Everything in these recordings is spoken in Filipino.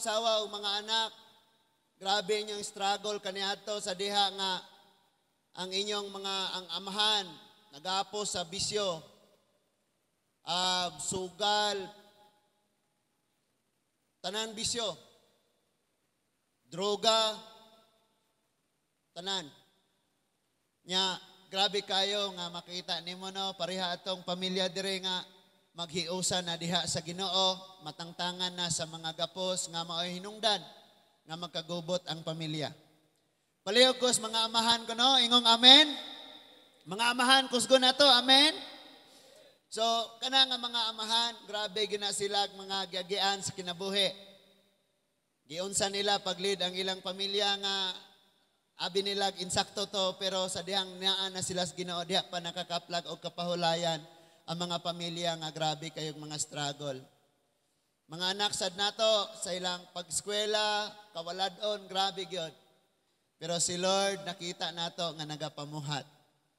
asawa o mga anak, grabe inyong struggle kaniadto sa diha nga ang inyong ang amahan nagapo sa bisyo, sugal, tanan bisyo, droga, tanan. Nya grabe kayo nga makita nimo no pareha atong pamilya dire nga maghiusa na diha sa Ginoo, matangtangan na sa mga gapos nga mao'y hinungdan nga magkagubot ang pamilya. Palihog kos mga amahan ko no, ingong amen. Mga amahan kusgo na to, amen. So kana nga mga amahan, grabe gina sila mga giagian sa kinabuhi. Giunsa nila paglid ang ilang pamilya nga abi nila insakto to pero sa dihang naa na sila sa Ginoo diha pa nakakaplag og kapahulayan ang mga pamilya nga grabe kayong mga struggle. Mga anak sad nato sa ilang pag-eskwela, kawaladon, grabe gyud. Pero si Lord nakita nato nga nagapamuhat.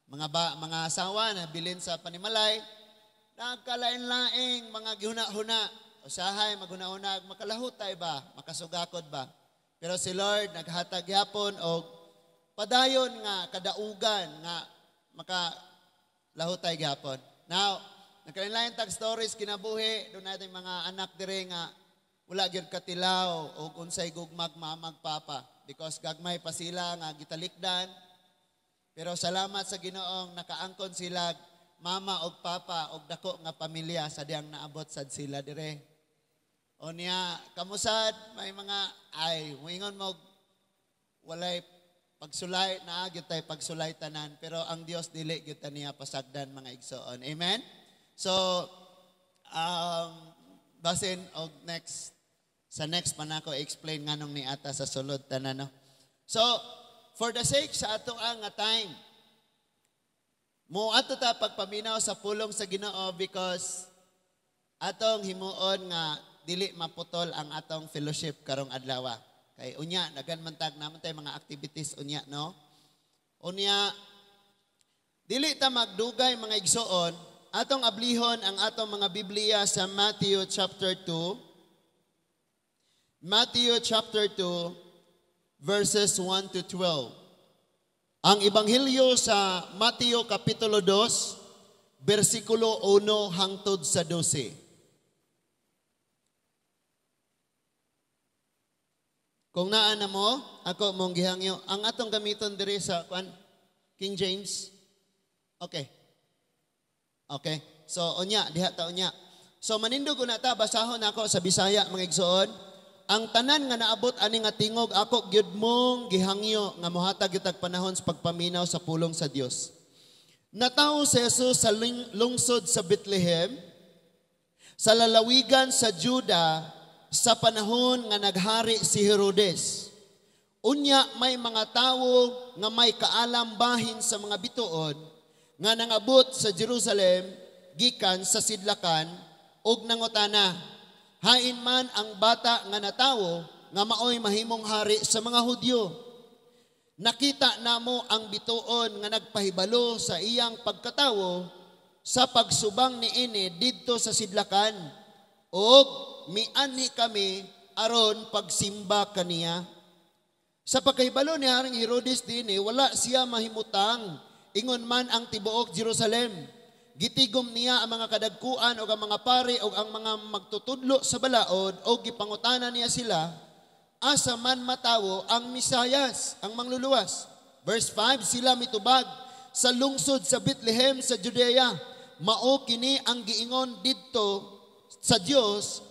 Mga asawa na bilin sa panimalay, nagkalain-laing mga gihuna-huna. Usahay maghuna-huna, makalahutay ba, makasugakod ba. Pero si Lord naghatag yapon og padayon nga kadaugan nga makalahutay gyapon. Now, nagkalain-lain tag stories kinabuhi, doon natin mga anak dire nga wala gyud katilaw o unsay gugmag mamag papa because gagmay pa sila nga gitalikdan. Pero salamat sa Ginoong nakaangkon sila mama og papa og dako nga pamilya sa diyang naabot sad sila dire. O niya kamusad may mga moingon mo walay pagsulay na gyud tay pagsulay tanan pero ang Dios dili gyud niya pasagdan mga igsoon. Amen. So basin og sa next pa nako explain nganong ni ata sa sulod tanan no. So for the sake sa ato nga time mo ato ta pagpaminaw sa pulong sa Ginoo because atong himuon nga dili maputol ang atong fellowship karong adlaw. Kay unya naganmantag naman tay mga activities unya no. Unya dili ta magdugay mga igsoon, atong ablihon ang atong mga Biblia sa Matthew chapter 2. Matthew chapter 2 verses 1 to 12. Ang ebanghelyo sa Mateo kapitulo 2 bersikulo 1 hangtod sa 12. Kung naa na mo, ako mong gihangyo. Ang atong gamiton diri sa King James. Okay. Okay. So, unya, diha ta unya. So, manindog ko na ta, basahon ako sa Bisaya, mga igsoon. Ang tanan nga naabot ani nga tingog, ako gyud mong gihangyo nga mohatag gyud panahon sa pagpaminaw sa pulong sa Dios. Natawo si Jesus sa lungsod sa Bethlehem, sa lalawigan sa Juda, sa panahon nga naghari si Herodes. Unya may mga tawo nga may kaalam bahin sa mga bituon nga nangabot sa Jerusalem gikan sa sidlakan ug nangutana, hain man ang bata nga natawo nga maoy mahimong hari sa mga Hudyo. Nakita namo ang bituon nga nagpahibalo sa iyang pagkatawo sa pagsubang niini didto sa sidlakan ug mianhi kami aron pagsimba kaniya. Sa pagkahibalo ni Haring Herodes dinhi wala siya mahimutang ingon man ang tibuok Jerusalem. Gitigom niya ang mga kadagkuan o ang mga pari o ang mga magtutudlo sa balaod o gipangutana niya sila asa man matawo ang Misayas, ang mangluluwas. Verse 5, sila mitubag sa lungsod sa Bethlehem sa Judea. Mao kini ang giingon didto sa Dios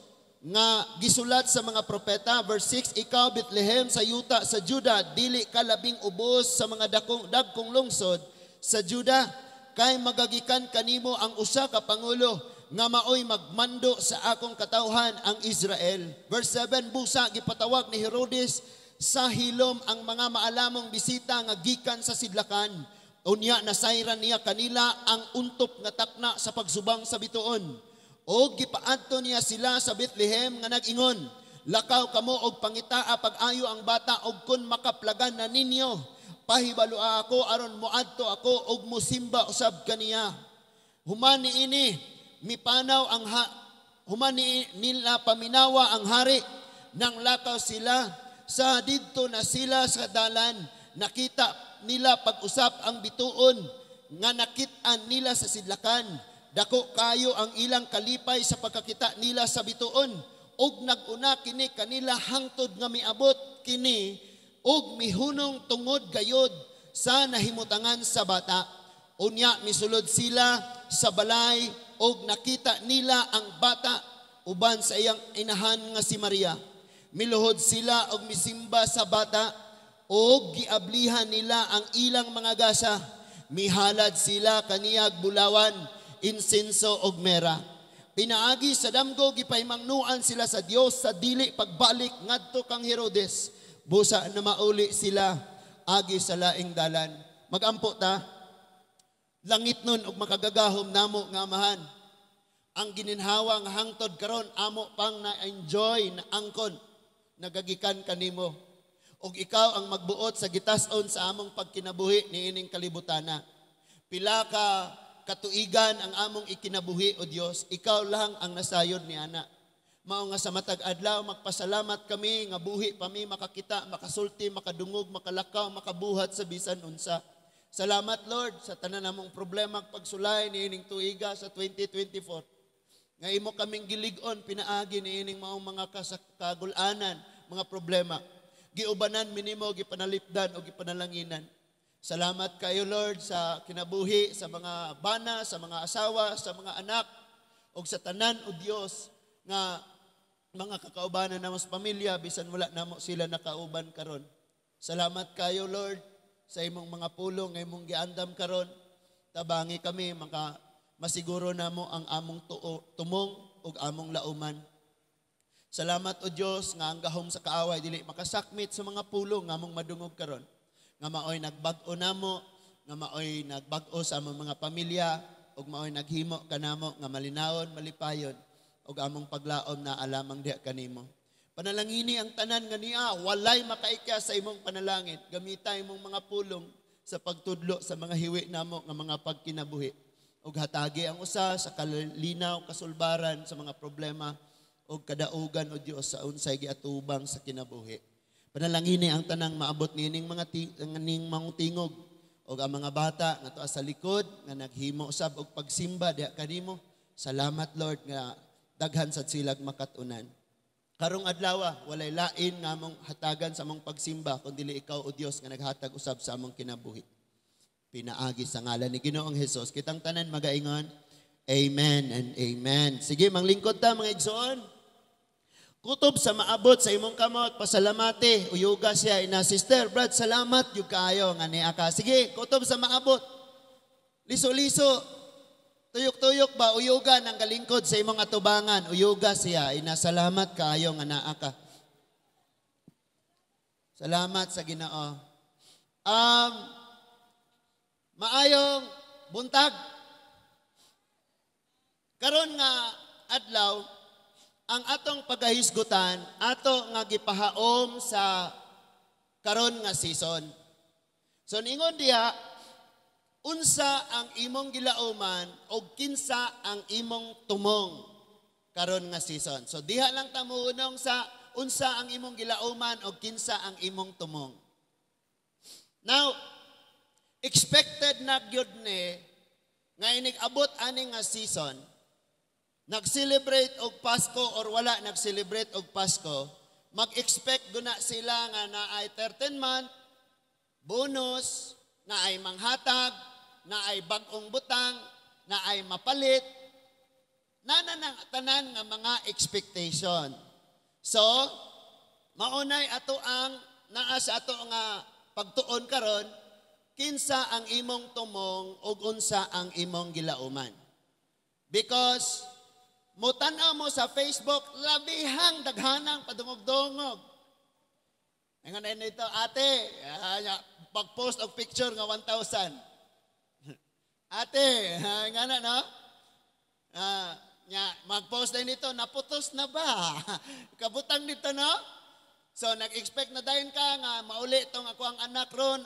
nga gisulat sa mga propeta. Verse 6, ikaw Bethlehem sa yuta sa Juda, dili ka labing ubos sa mga dagkong lungsod sa Juda, kay magagikan kanimo ang usa ka pangulo nga maoy magmando sa akong katawhan ang Israel. Verse 7, busa gipatawag ni Herodes sa hilom ang mga maalamong bisita nga gikan sa sidlakan. Unya nasayran niya kanila ang untop nga takna sa pagsubang sa bituon. O gipaadto niya sila sa Bethlehem nga nag-ingon, lakaw kamo og pangitaa pag-ayo ang bata og kun makaplagan na ninyo, pahibaloa ako aron moadto ako og mosimba usab kaniya. Human niini mipanaw ang human nila paminawa ang hari nang lakaw sila. Sa didto na sila sa dalan, nakita nila pag-usap ang bituon, nga nakit-an nila sa sidlakan. Dako kayo ang ilang kalipay sa pagkakita nila sa bituon, og nag-una kini kanila hangtod nga miabot kini, og mihunong tungod gayod sa nahimutangan sa bata. Unya misulod sila sa balay, og nakita nila ang bata uban sa iyang inahan nga si Maria. Miluhod sila og misimba sa bata, og giablihan nila ang ilang mga gasa. Mihalad sila kaniyag bulawan, insenso og mera. Pinaagi sa damgo gipaymangnuan sila sa Dios sa dili pagbalik ngadto kang Herodes. Busa na mauli sila agi sa laing dalan. Magampo ta. Langit nun og makagagahom namo nga amahan. Ang gininhawa nga hangtod karon amo pang na-enjoy na angkon nagagikan kanimo. Og ikaw ang magbuot sa gitas-on sa among pagkinabuhi niining kalibutana. Pila ka katuigan ang among ikinabuhi o Dios, ikaw lang ang nasayod ni ana. Mao nga sa matag adlaw magpasalamat kami nga buhi pa mi makakita, makasulti, makadungog, makalakaw, makabuhat sa bisan unsa. Salamat Lord sa tanan namong problema pagsulay niining tuiga sa 2024. Nga imo kaming gilig-on pinaagi niining maong mga kagulanan, mga problema. Giubanan minimo, gipanalipdan o gipanalanginan. Salamat kayo Lord sa kinabuhi, sa mga bana, sa mga asawa, sa mga anak, o sa tanan o Dios nga mga kakaubanan na mas pamilya, bisan wala namo sila nakauban karon. Salamat kayo Lord sa imong mga pulong, nga imong giandam karon. Tabangi kami, masiguro namo ang among tumong ug among lauman. Salamat o Dios nga ang gahom sa kaaway dili makasakmit sa mga pulong nga among madungog karon. Nga maoy nagbag-o namo, nga maoy nagbag-o sa among mga pamilya, ug maoy naghimo kanamo nga malinawon, malipayon, ug among paglaom na alamang diha kanimo. Panalangini ang tanan nga niya, walay makaikya sa imong panalangin. Gamita imong mga pulong sa pagtudlo sa mga hiwi namo nga mga pagkinabuhi. Ug hatagi ang usa sa kalinaw, kasulbaran sa mga problema ug kadaugan o Dios sa unsay giatubang sa kinabuhi. Panalangini ang tanang maabot niining mga tingog ug ang mga bata nga tuwa sa likod nga naghimo usab og pagsimba diha kanimo. Salamat Lord nga daghan sad sila makatunan. Karong adlaw walay lain nga among hatagan sa among pagsimba kun dili ikaw o Dios nga naghatag usab sa among kinabuhi. Pinaagi sa ngalan ni Ginoong Hesus kitang tanan magaingon. Amen and amen. Sige manglingkod ta mga igsoon. Kutob sa maabot sa imong kamot, pasalamate, uyuga siya, ina sister, brad, salamat, yung kayo, nga niya ka. Sige, kutob sa maabot, liso-liso, tuyok-tuyok ba, uyuga ng kalingkod sa imong atubangan, uyuga siya, ina salamat kayo, nga naa ka. Salamat sa Ginoo. Maayong buntag. Karon nga adlaw, ang atong pagahisgutan, ato nga gipahaom sa karon nga season. So ningon diha, unsa ang imong gilauman o kinsa ang imong tumong karon nga season. So diha lang ta muunong sa unsa ang imong gilauman o kinsa ang imong tumong. Now, expected na gyud ni nga inig-abot ani nga season, nag-celebrate og Pasko or wala nag-celebrate og Pasko, mag-expect guna sila nga naay 13-month, bonus, naay manghatag, naay bag-ong butang, naay mapalit, tanan nga mga expectation. So, maunay ato ang naa sa ato nga pagtuon karon, kinsa ang imong tumong ug unsa ang imong gilauman. Because mutanaw mo sa Facebook, labihang daghanang padungog-dungog. Ngayon na ito, ate, pag-post og picture nga 1,000. Ate, nga na, no? Mag-post na nito, naputos na ba? Kabutang dito, no? So, nag-expect na dayon ka nga, mauli itong ako ang anak ron,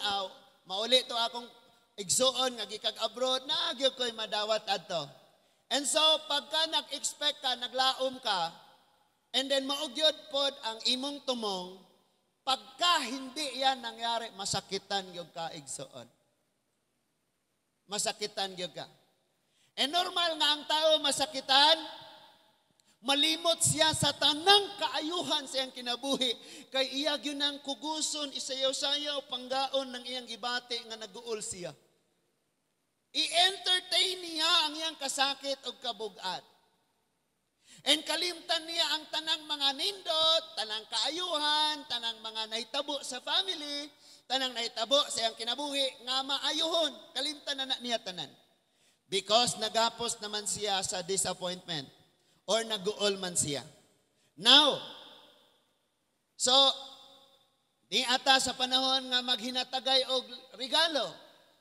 mauli ito akong igsuon, nga gikag abroad, nagyo ko'y madawat ato. And so, pagka nag-expect ka, naglaom ka, And then maugyod pod ang imong tumong, pagka hindi yan nangyari, masakitan gyud ka igsoon. Masakitan gyud ka. And normal nga ang tao masakitan, malimot siya sa tanang kaayuhan sa iyang kinabuhi, kay iya gyud nang kuguson, isayaw-sayaw, panggaon ng iyang gibati nga naguol siya. I-entertain niya ang iyang kasakit o kabug-at. And kalimtan niya ang tanang mga nindot, tanang kaayuhan, tanang mga nahitabo sa family, tanang nahitabo sa iyang kinabuhi, nga maayuhon. Kalimtan na niya tanan. Because nagapos naman siya sa disappointment or naguol man siya. Now, so, di ata sa panahon nga maghinatagay og regalo,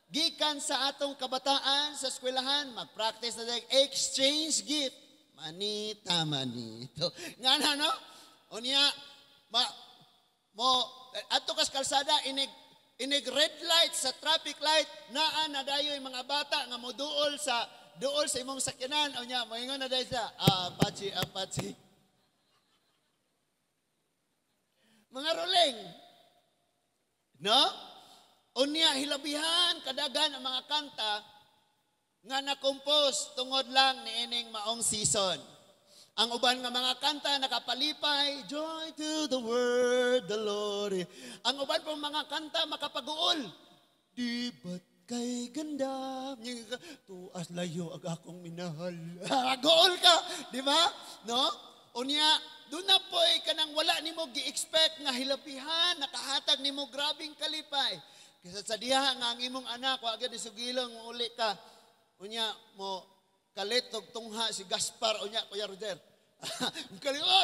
gikan sa atong kabataan sa eskwelahan, mag-practice na exchange gift. Manita, manito. Nga na, no? O niya, ato kas kalsada, inig red light sa traffic light, naa na dayo yung mga bata nga mo duol sa imong sakyanan. O niya, moingon na dayo sa, Apache. Mga roleng. No? O niya, hilabihan, kadagan ang mga kanta, nga na-compose tungod lang ni ining maong season. Ang uban nga mga kanta nakapalipay, joy to the world, the Lord. Ang uban pong mga kanta makapaguol. Di ba't kay ganda? Tuas layo ag akong minahal. Gool ka, di ba? No? Unya, doon na po kanang wala nimo gi-expect nga hilapihan, nakahatag nimo grabing kalipay. Kasi sa diha nga ang imong anak, wa gyud isugilong uli ka. Unya mo kalit og tungha si Gaspar, unya Kuya Roger.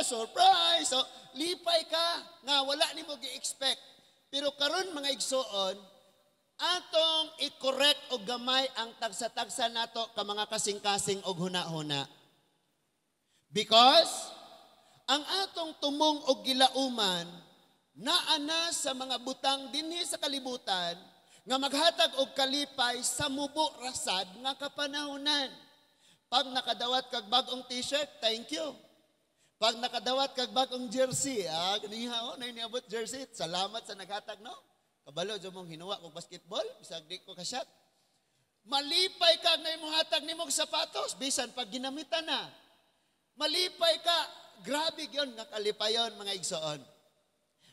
Surprise! So, lipay ka nga wala nimo gi-expect. Pero karon mga igsoon, atong i-correct og gamay ang tagsa-tagsa nato ka mga kasing-kasing og huna-huna. Because ang atong tumong og gilauman naa na sa mga butang dinhi sa kalibutan nga maghatag og kalipay sa mubo rasad nga kapanahonan. Pag nakadawat kag bagong t-shirt, thank you. Pag nakadawat kag bagong jersey, ganiha na niabot jersey, salamat sa naghatag, no? Kabalo jud mong hinuwa kog basketball, bisag di ko ka-shot. Malipay ka na imong hatag nimo og sapatos, bisan pag ginamitan na. Malipay ka, grabe yon nga kalipayon mga igsoon.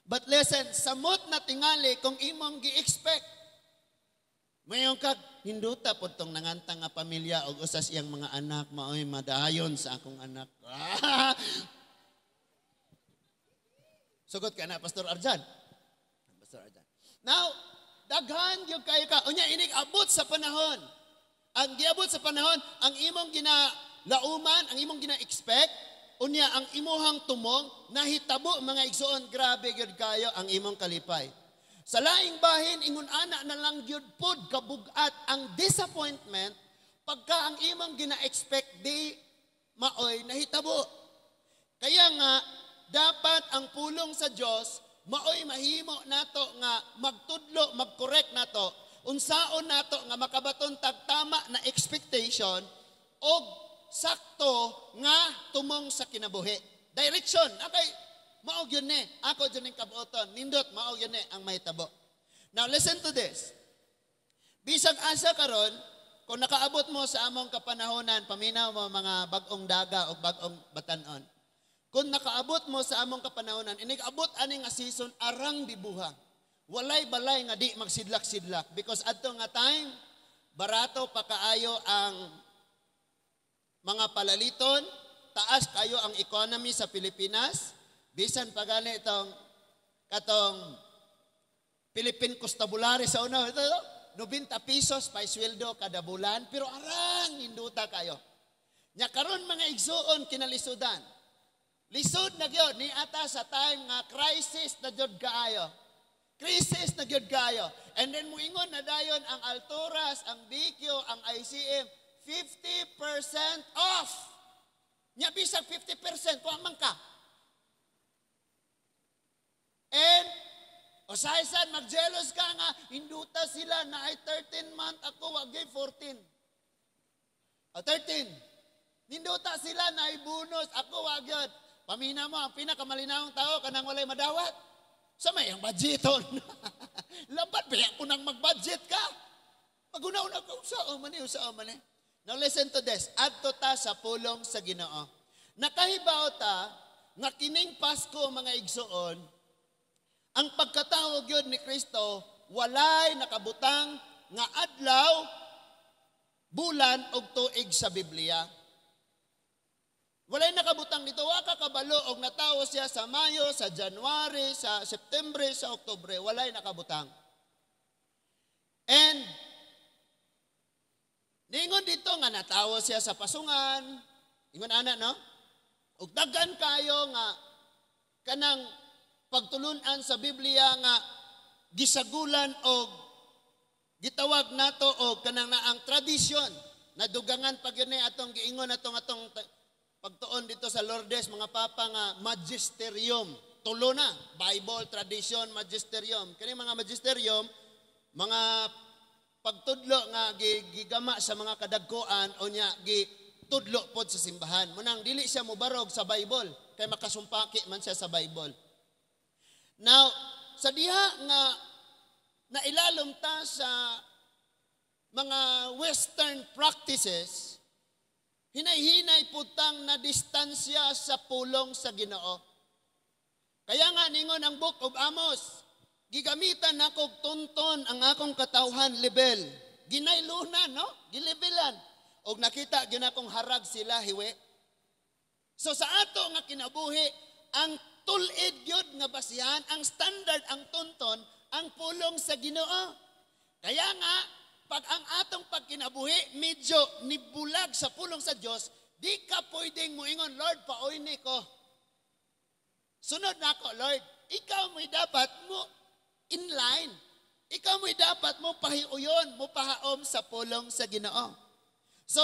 But listen, samot na tingali kung imong gi-expect. Mayong kag hinduta po itong nangantang nga pamilya o usas iyang mga anak, maoy madayon sa akong anak. Sugot ka na, Pastor Arjan. Pastor Arjan. Now, daghan yung kayo ka. Unya, inig abot sa panahon. Ang giabot sa panahon, ang imong ginalauman, ang imong gina-expect, unya, ang imuhang tumong, nahitabo mga igsoon, grabe yun kayo ang imong kalipay. Sa laing bahin, ingon ana na lang gyud pod kabugat ang disappointment pagka ang imong gina-expect di maoy nahitabo. Kaya nga dapat ang pulong sa Dios maoy mahimo nato nga magtudlo, mag-correct nato, unsaon nato nga makabaton tagtama na expectation og sakto nga tumong sa kinabuhi. Direction, okay. Maog yun ako dyan yung kabuoton. Nindot, maog yun ang mahitabo. Now, listen to this. Bisag asa karon, kung nakaabot mo sa among kapanahonan, paminaw mo mga bagong daga o bagong batanon. Kung nakaabot mo sa among kapanahonan, inigabot aning nga season, arang dibuha. Walay balay nga di magsidlak-sidlak. Because adto nga time, barato pa kaayo ang mga palaliton, taas kayo ang economy sa Pilipinas. Bisan pa gani itong katong Philippine Constabulary sa una, ito, 90 pesos pa sweldo kada bulan, pero arang hinduta kayo. Nya karon mga igsuon kinalisudan. Lisod na gyud ni ata sa time nga crisis na gyud kaayo. Crisis na gyud kaayo. And then muingon na dayon ang Alturas, ang BQ, ang ICM, 50% off. Nya bisag 50%, kuha man ka. And, osaysan, mag-jealous ka nga, hinduta sila na ay 13 month, ako wagay 14. 13. Hinduta sila na ay bonus, ako wagyan Pamina mo, ang pinakamalinawang tao, kanang walay madawat. Sa may ang budgeton. Labat, biya ko nang mag-budget ka. Maguna-una ka, usao man eh. Now listen to this. Adto ta sa pulong sa Ginoo. Nakahibaw ta, nga kining Pasko mga igsoon, ang pagkatawag yun ni Kristo, walay nakabutang nga adlaw, bulan o tuig sa Biblia. Walay nakabutang dito, waka kabalo og natawo siya sa Mayo, sa January, sa September, sa Oktubre, walay nakabutang. And ningon dito nga natawo siya sa pasungan, ingon ana no? Ug daghan kayo nga kanang pagtulunan sa Biblia nga gisagulan og gitawag nato og kanang naang tradisyon na dugangan pag yun atong giingon atong pagtuon dito sa Lourdes, mga papa nga magisterium. Tulo na, Bible, tradition, magisterium. Kani mga magisterium, mga pagtudlo nga gigama sa mga kadagkoan o nya gitudlo pod sa simbahan. Munang dili siya mobarog sa Bible, kay makasumpaki man siya sa Bible. Now, sa diha nga nailalom ta sa mga Western practices, hinay-hinay putang na distansya sa pulong sa Ginoo. Kaya nga ningon ang Book of Amos, gigamitan nako tunton ang akong katawhan level. Ginaylunan, no? Gilevelan. Og nakita gyud akong harag sila hiwe. So sa ato nga kinabuhi, ang tulid gyud nga basihan, ang standard, ang tunton, ang pulong sa Ginoo. Kaya nga pag ang atong pagkinabuhi medyo nibulag sa pulong sa Dios, di ka pwedeng moingon, Lord, paoy ni ko. Sunod na ako, Lord. Ikaw mo'y dapat mo in line. Ikaw mo'y dapat mo pahiuyon, mo pahaom sa pulong sa Ginoo. So,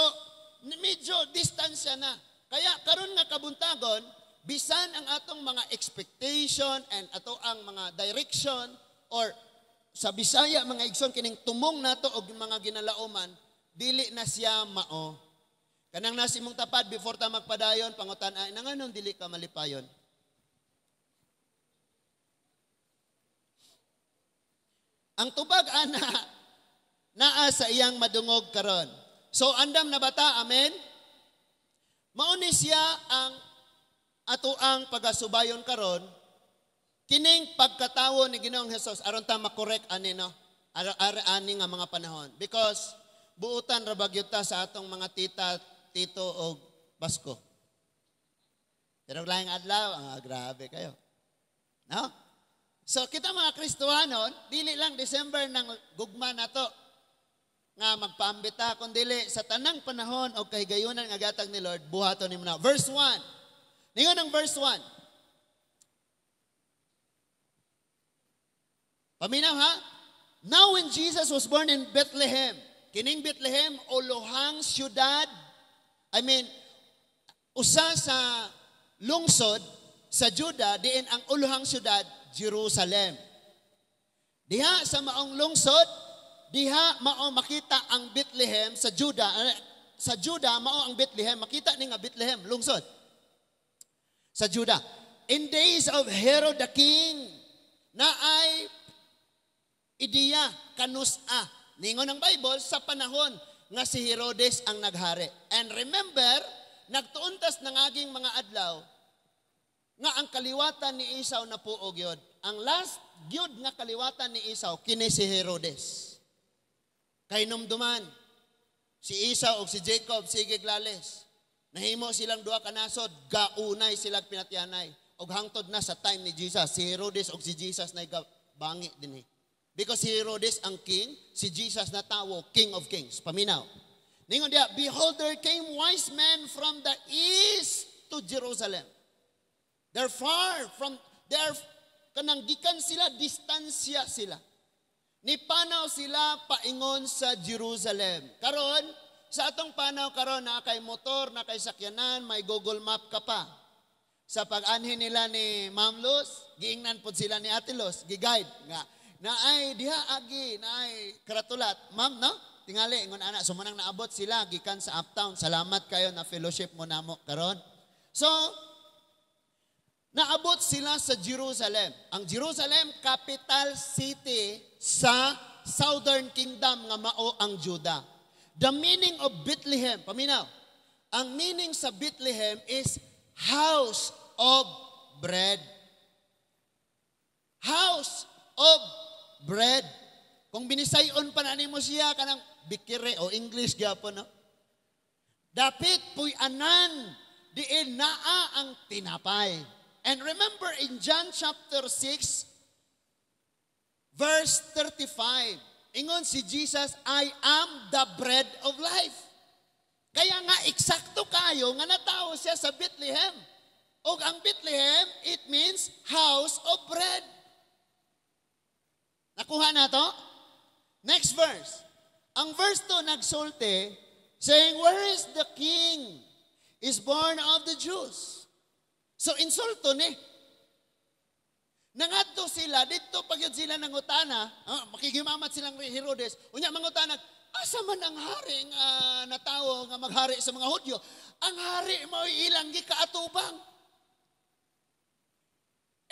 medyo distansya na. Kaya karon nga kabuntagon, bisan ang atong mga expectation and ato ang mga direction or sa Bisaya, mga igsoon, kining tumong nato og mga ginalauman, dili na siya mao. Kanang nasi mong tapad, before ta magpadayon, pangutan, ay, nanganon dili ka malipayon? Ang tubag, ana, naa sa iyang madungog karon. So, andam na bata, amen? Mauni siya ang ato ang pagasubayon karon, kining pagkatawo ni Ginoong Hesus aron ta makorek ani no ani nga mga panahon, because buutan ra bagyod ta sa atong mga tito og Pasko. Pero laing adlaw, grabe kayo. No? So kita mga Kristohanon, dili lang December nang gugma nato nga magpaambita, kundi sa tanang panahon og kahigayunan nga gatag ni Lord, buhaton nimo na. Verse 1. Ningon ang verse 1. Paminaw ha? Now when Jesus was born in Bethlehem, kining Bethlehem, uluhang syudad, usa sa lungsod sa Juda, diin ang uluhang syudad, Jerusalem. Diha sa maong lungsod, diha mao makita ang Bethlehem sa Juda. Sa Juda, mao ang Bethlehem, makita ni nga Bethlehem, lungsod. Sa Juda. In days of Herod the king, na ay ideya, kanusa. Ningon ng Bible, sa panahon nga si Herodes ang naghari. And remember, nagtuuntas ng aging mga adlaw, nga ang kaliwatan ni Esau na puog yun. Ang last gyud nga kaliwatan ni Esau, kini si Herodes. Kay numduman, si Esau o si Jacob, sige glales. Nahimo silang duha ka nasod, gaunay silang pinatyanay. Og hangtod na sa time ni Jesus, si Herodes o si Jesus na bangi din eh. Because si Herodes ang king, si Jesus na tawo, King of Kings. Paminaw. Ningon dia, behold, there came wise men from the east to Jerusalem. They're far from, kanang gikan sila, distansya sila. Nipanaw sila paingon sa Jerusalem. Karon, sa atong panaw karon na kay motor, na kay sakyanan, may Google Map ka pa. Sa pag-anhin nila ni Ma'am Luz, giingnan po sila ni Ate Luz, giguide nga. Na ay diha agi, na ay karatulat. Ma'am, no? Tingali, ingon ana, sumanang naabot sila, gikan sa uptown. Salamat kayo na fellowship mo namo karon. So, naabot sila sa Jerusalem. Ang Jerusalem, capital city sa Southern Kingdom nga mao ang Judah. The meaning of Bethlehem, paminaw, ang meaning sa Bethlehem is house of bread. House of bread. Kung binisayon pa na mo siya, kanang bikire o English gyapon, no? Dapit puy anan, diin naa ang tinapay. And remember in John chapter 6, verse 35, ingon si Jesus, I am the bread of life. Kaya nga, eksakto kayo nga natawo siya sa Bethlehem. O ang Bethlehem, it means house of bread. Nakuha na to? Next verse. Ang verse 2 nagsulti, saying, where is the king? Is born of the Jews. So insulto ni. Nangadto sila, dito pag yun sila nangutana, makigimamat silang Herodes, unya mangutana, asa man ang hari nga natawo nga maghari sa mga Hudyo? Ang hari mo ilang gikaatubang.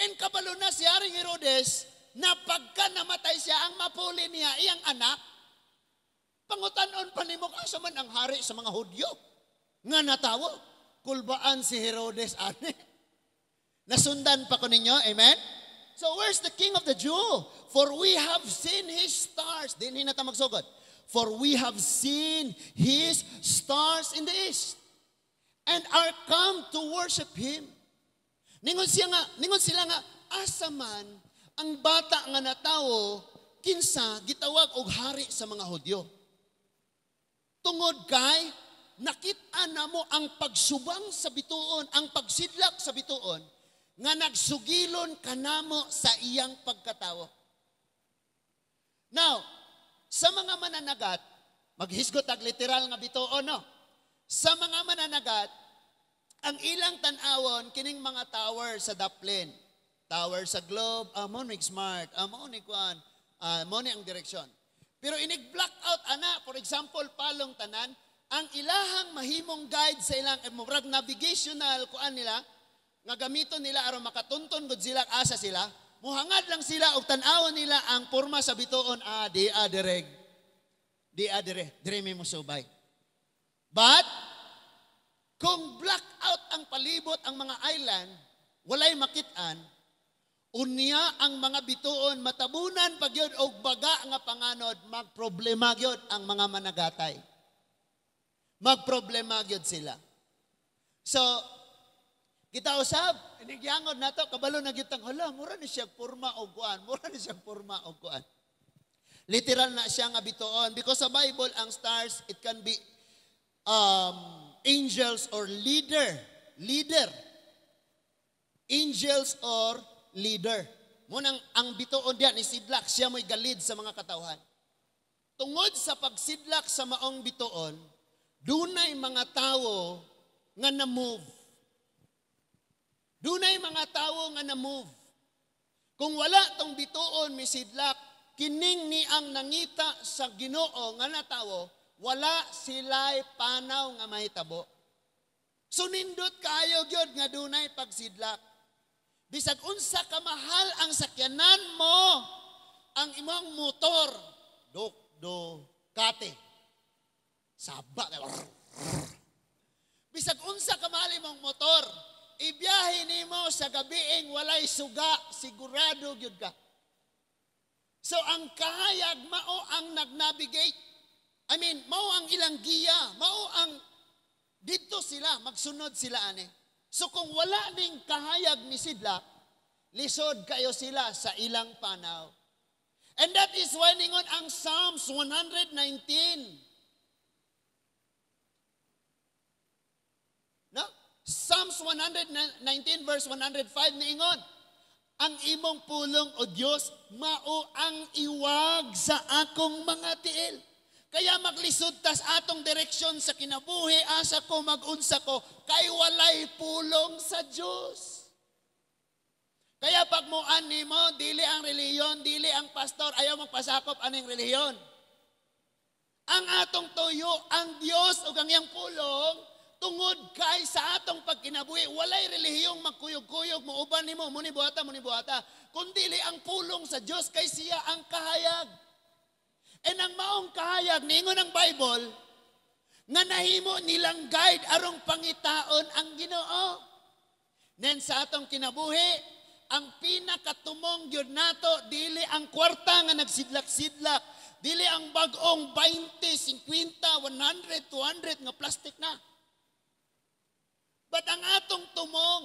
And kabalo na si Haring Herodes, na pagka namatay siya, ang mapuli niya, iyang anak, pangutanon pa ni mo, asa man ang hari sa mga Hudyo? Nga natawo, kulbaan si Herodes, ane. Nasundan pa ko ninyo, amen? So where's the king of the Jew? For we have seen his stars. Din hinata magsugod. For we have seen his stars in the east and are come to worship him. Ningon sila nga, asa man ang bata nga natawo, kinsa gitawag og hari sa mga Hudyo. Tungod kay, nakita na mo ang pagsubang sa bituon, ang pagsidlak sa bituon, nga nagsugilon kanamo sa iyang pagkatawo. Now, sa mga mananagat, maghisgot ag literal nga bituon, no? Sa mga mananagat, ang ilang tanawon kining mga tower sa Daplin, tower sa Globe, mo ni smart, mo ni kuan, mo ni ang direksyon. Pero inig-block out ana, for example, palong tanan, ang ilahang mahimong guide sa ilang murag navigational kuan nila, nga gamiton nila aron makatuntun gud sila asa sila, muhangad lang sila og tan-awon nila ang porma sa bituon, di adireg. Di adire, dire mi mo subay. But kung black out ang palibot ang mga island, walay makit-an, unya ang mga bituon matabunan pagyod og baga nga panganod, magproblema gyud ang mga managatay. Magproblema gyud sila. So kita usab, inigyangod nato kabalo na gyud tang hala, mura ni siya porma og kuan, mura ni siya porma og kuan. Literal na siya nga bituon because sa Bible ang stars it can be angels or leader. Angels or leader. Munang ang bituon diyan ni sidlak, siya mo'y galid sa mga katawhan. Tungod sa pagsidlak sa maong bituon, dunay mga tawo nga na-move. Dunay mga tawo nga na-move. Kung wala tong bituon misidlak, kining ni ang nangita sa Ginoo nga natawo, wala sila'y panaw nga mahitabo. Sunindot kayo gyud nga dunay pagsidlak. Bisag unsa ka mahal ang sakyanan mo, ang imong motor, kate, saba. Bisag unsa ka mahal imong motor, ibiyahe nimo sa gabiing walay suga, sigurado gyud ka. So ang kahayag mao ang nag-navigate. Mao ang ilang giya, mao ang dito sila, magsunod sila ani. So kung wala ning kahayag ni sidlak, lisod kayo sila sa ilang panaw. And that is why ningon ang Psalms 119. No? Psalms 119 verse 105 niingon, ang imong pulong o Dios mao ang iwag sa akong mga tiil. Kaya maglisod tas atong direksyon sa kinabuhi, asa ko magunsa ko, kay walay pulong sa Diyos. Kaya pag muan nimo, dili ang reliyon, dili ang pastor, ayaw magpasakop aning reliyon. Ang atong tuyo, ang Diyos o ang iyang pulong, tungod kay sa atong pagkinabuhi, walay relihiyong magkuyog-kuyog, muuban nimo, muni buhata, kundili ang pulong sa Dios kay siya ang kahayag. And ang maong kahayag, niingon ang Bible, nga nahimo nilang guide arong pangitaon ang Ginoo. Nen sa atong kinabuhi, ang pinakatumong gyud nato dili ang kwarta nga nagsidlak-sidlak, dili ang bag-ong 20, 50, 100, 200 nga plastic na. But ang atong tumong,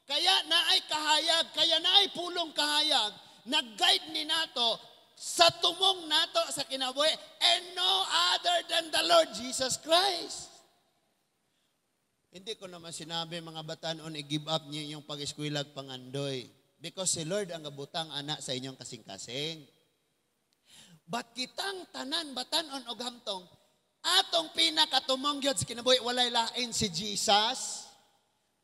kaya naay kahayag, kaya naay pulong kahayag, nag-guide ni nato sa tumong nato sa kinabuhi, and no other than the Lord Jesus Christ. Hindi ko naman sinabi mga batanon, i-give up niyo yung pag-eskwela pangandoy. Because si Lord ang gabutang anak sa inyong kasing-kasing. But kitang tanan, batanon o gamtong, atong pinakatumong yun sa kinabuhi, walay lain si Jesus,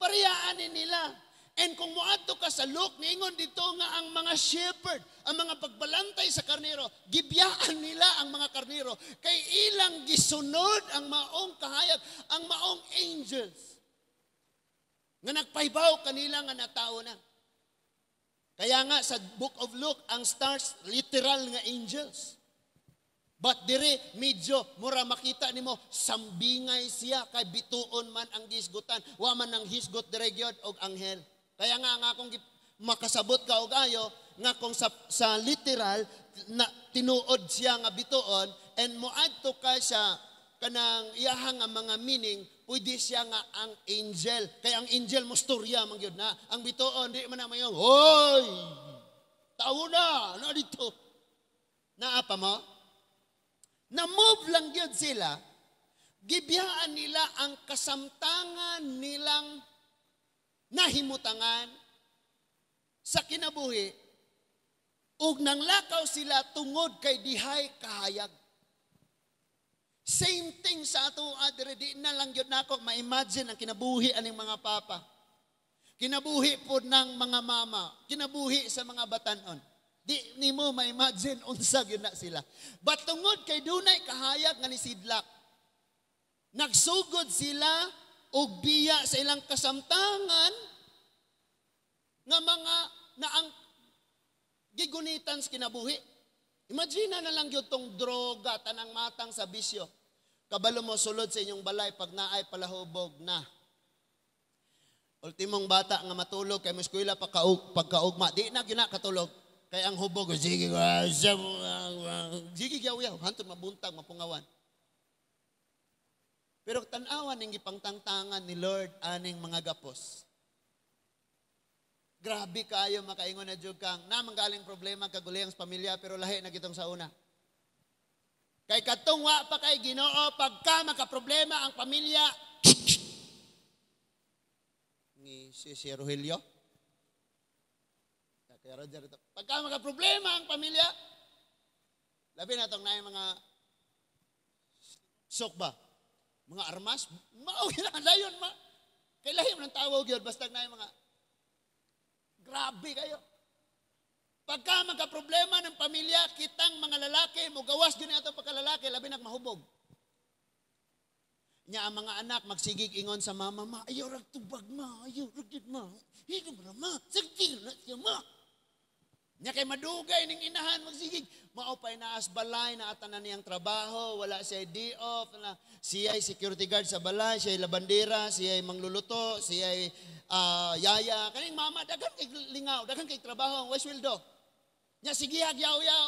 pariyaanin nila. And kung muadto ka sa Luke, niingon dito nga ang mga shepherd, ang mga pagbalantay sa karnero, gibiyaan nila ang mga karnero, kay ilang gisunod ang maong kahayag, ang maong angels, nga nagpahibaw kanila nga natao na. Kaya nga sa book of Luke, ang stars, literal nga angels. But dire, medyo, mura makita nimo, sambingay siya, kay bituon man ang gisgutan, wa man ang hisgot dire gyud og anghel. Kaya nga akong makasabot ka og ayo, nga kung sa literal, na tinuod siya nga bituon, and moadto ka sa kanang iyahang nga mga meaning, pwede siya nga ang angel. Kaya ang angel mo storya man gyud na. Ang bituon di man na mayong, hoy! Tawo na dito. Naapa mo? Na-move lang gyud sila. Gibiyaan nila ang kasamtangan nilang nahimutangan sa kinabuhi ug nang lakaw sila tungod kay dihay kahayag. Same thing sa ato adre, di na lang yun nako ma-imagine ang kinabuhi aning mga papa. Kinabuhi po ng mga mama, kinabuhi sa mga batanon. Di ni mo ma-imagine unsa gyud na sila. But tungod kay dunay kahayag nga nisidlak, nagsugod sila og biya sa ilang kasamtangan nga mga na ang gigunitan sa kinabuhi. Imagine na lang yun tong droga, tanang matang sa bisyo. Kabalo mo sulod sa inyong balay pag naay palahubog na. Ultimong bata nga matulog kay muskwila pagkaugma. Di na gyud katulog. Kay ang hubog, sige yaw-yaw, hantod mabuntag, mapungawan. Pero tanawan ning gipangtangtangan ni Lord aning mga gapos. Grabe kayo makaingon na jud kang na manggaling problema kagulihang sa pamilya pero lahi na gitong sa una. Kay katong wa pa kay Ginoo pagka makaproblema ang pamilya. Ni si Rogelio. Kaya Roger ito. Pagka makaproblema ang pamilya, labi na tong naay mga sok ba? Mga armas, mao na layon ma. Kay lahi man tawag gyud basta naay mga grabe kayo. Pagka magka-problema ng pamilya, kitang mga lalaki, mugawas din ito pagkalalaki, labi nagmahubog. Nya ang mga anak, magsigig ingon sa mama, ma, ayaw ragtubag ma, ayaw ragtubag ma. Hindi mo ma, sagtig na siya ma. Nya kay madugay ning inahan, magsigig. Maupay na as balay, na atanan niyang trabaho, wala siya day-off, siya'y security guard sa balay, siya'y labandera, siya'y mangluluto, siya'y yaya. Kaning mama, dagan kay lingaw, dagan kay trabaho, why sweldo? Nya sige yaw-yaw,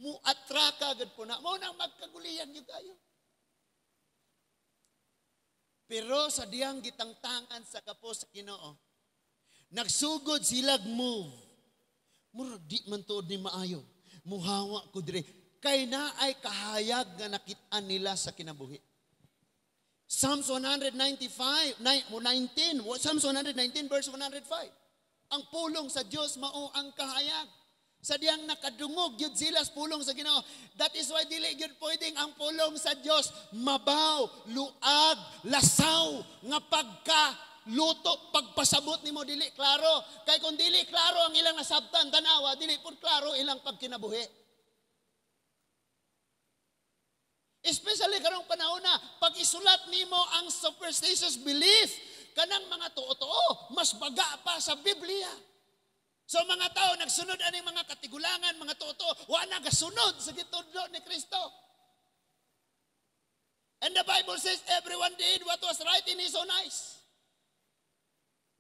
muatraka gud po na. Mo nang magkaguliyan gyud kayo. Pero sa diyang gitangtangan sa kapos sa Ginoo, nagsugod sila move. Murag di man tuod ni maayo. Muhawa ko dire kay naay kahayag nga nakit-an nila sa kinabuhi. Psalms 195, 19, Psalms 119 verse 105. Ang pulong sa Dios mao ang kahayag. Sa diyang nakadungog gyud sila sa pulong sa Ginoo. That is why dili gyud pwedeng ang pulong sa Dios mabaw, luag, lasaw nga pagkaluto, pagpasabot nimo dili klaro. Kay kung dili klaro ang ilang nasabtan tanawa, dili pud klaro ilang pagkinabuhi. Especially karong panahon na pag isulat nimo ang superstitious belief kanang mga tuo-tuo, mas baga pa sa Biblia. So mga tao nagsunod aning mga katigulangan, mga tuo-tuo, wa na gasunod sa gitudlo ni Kristo. And the Bible says everyone did what was right in his own eyes.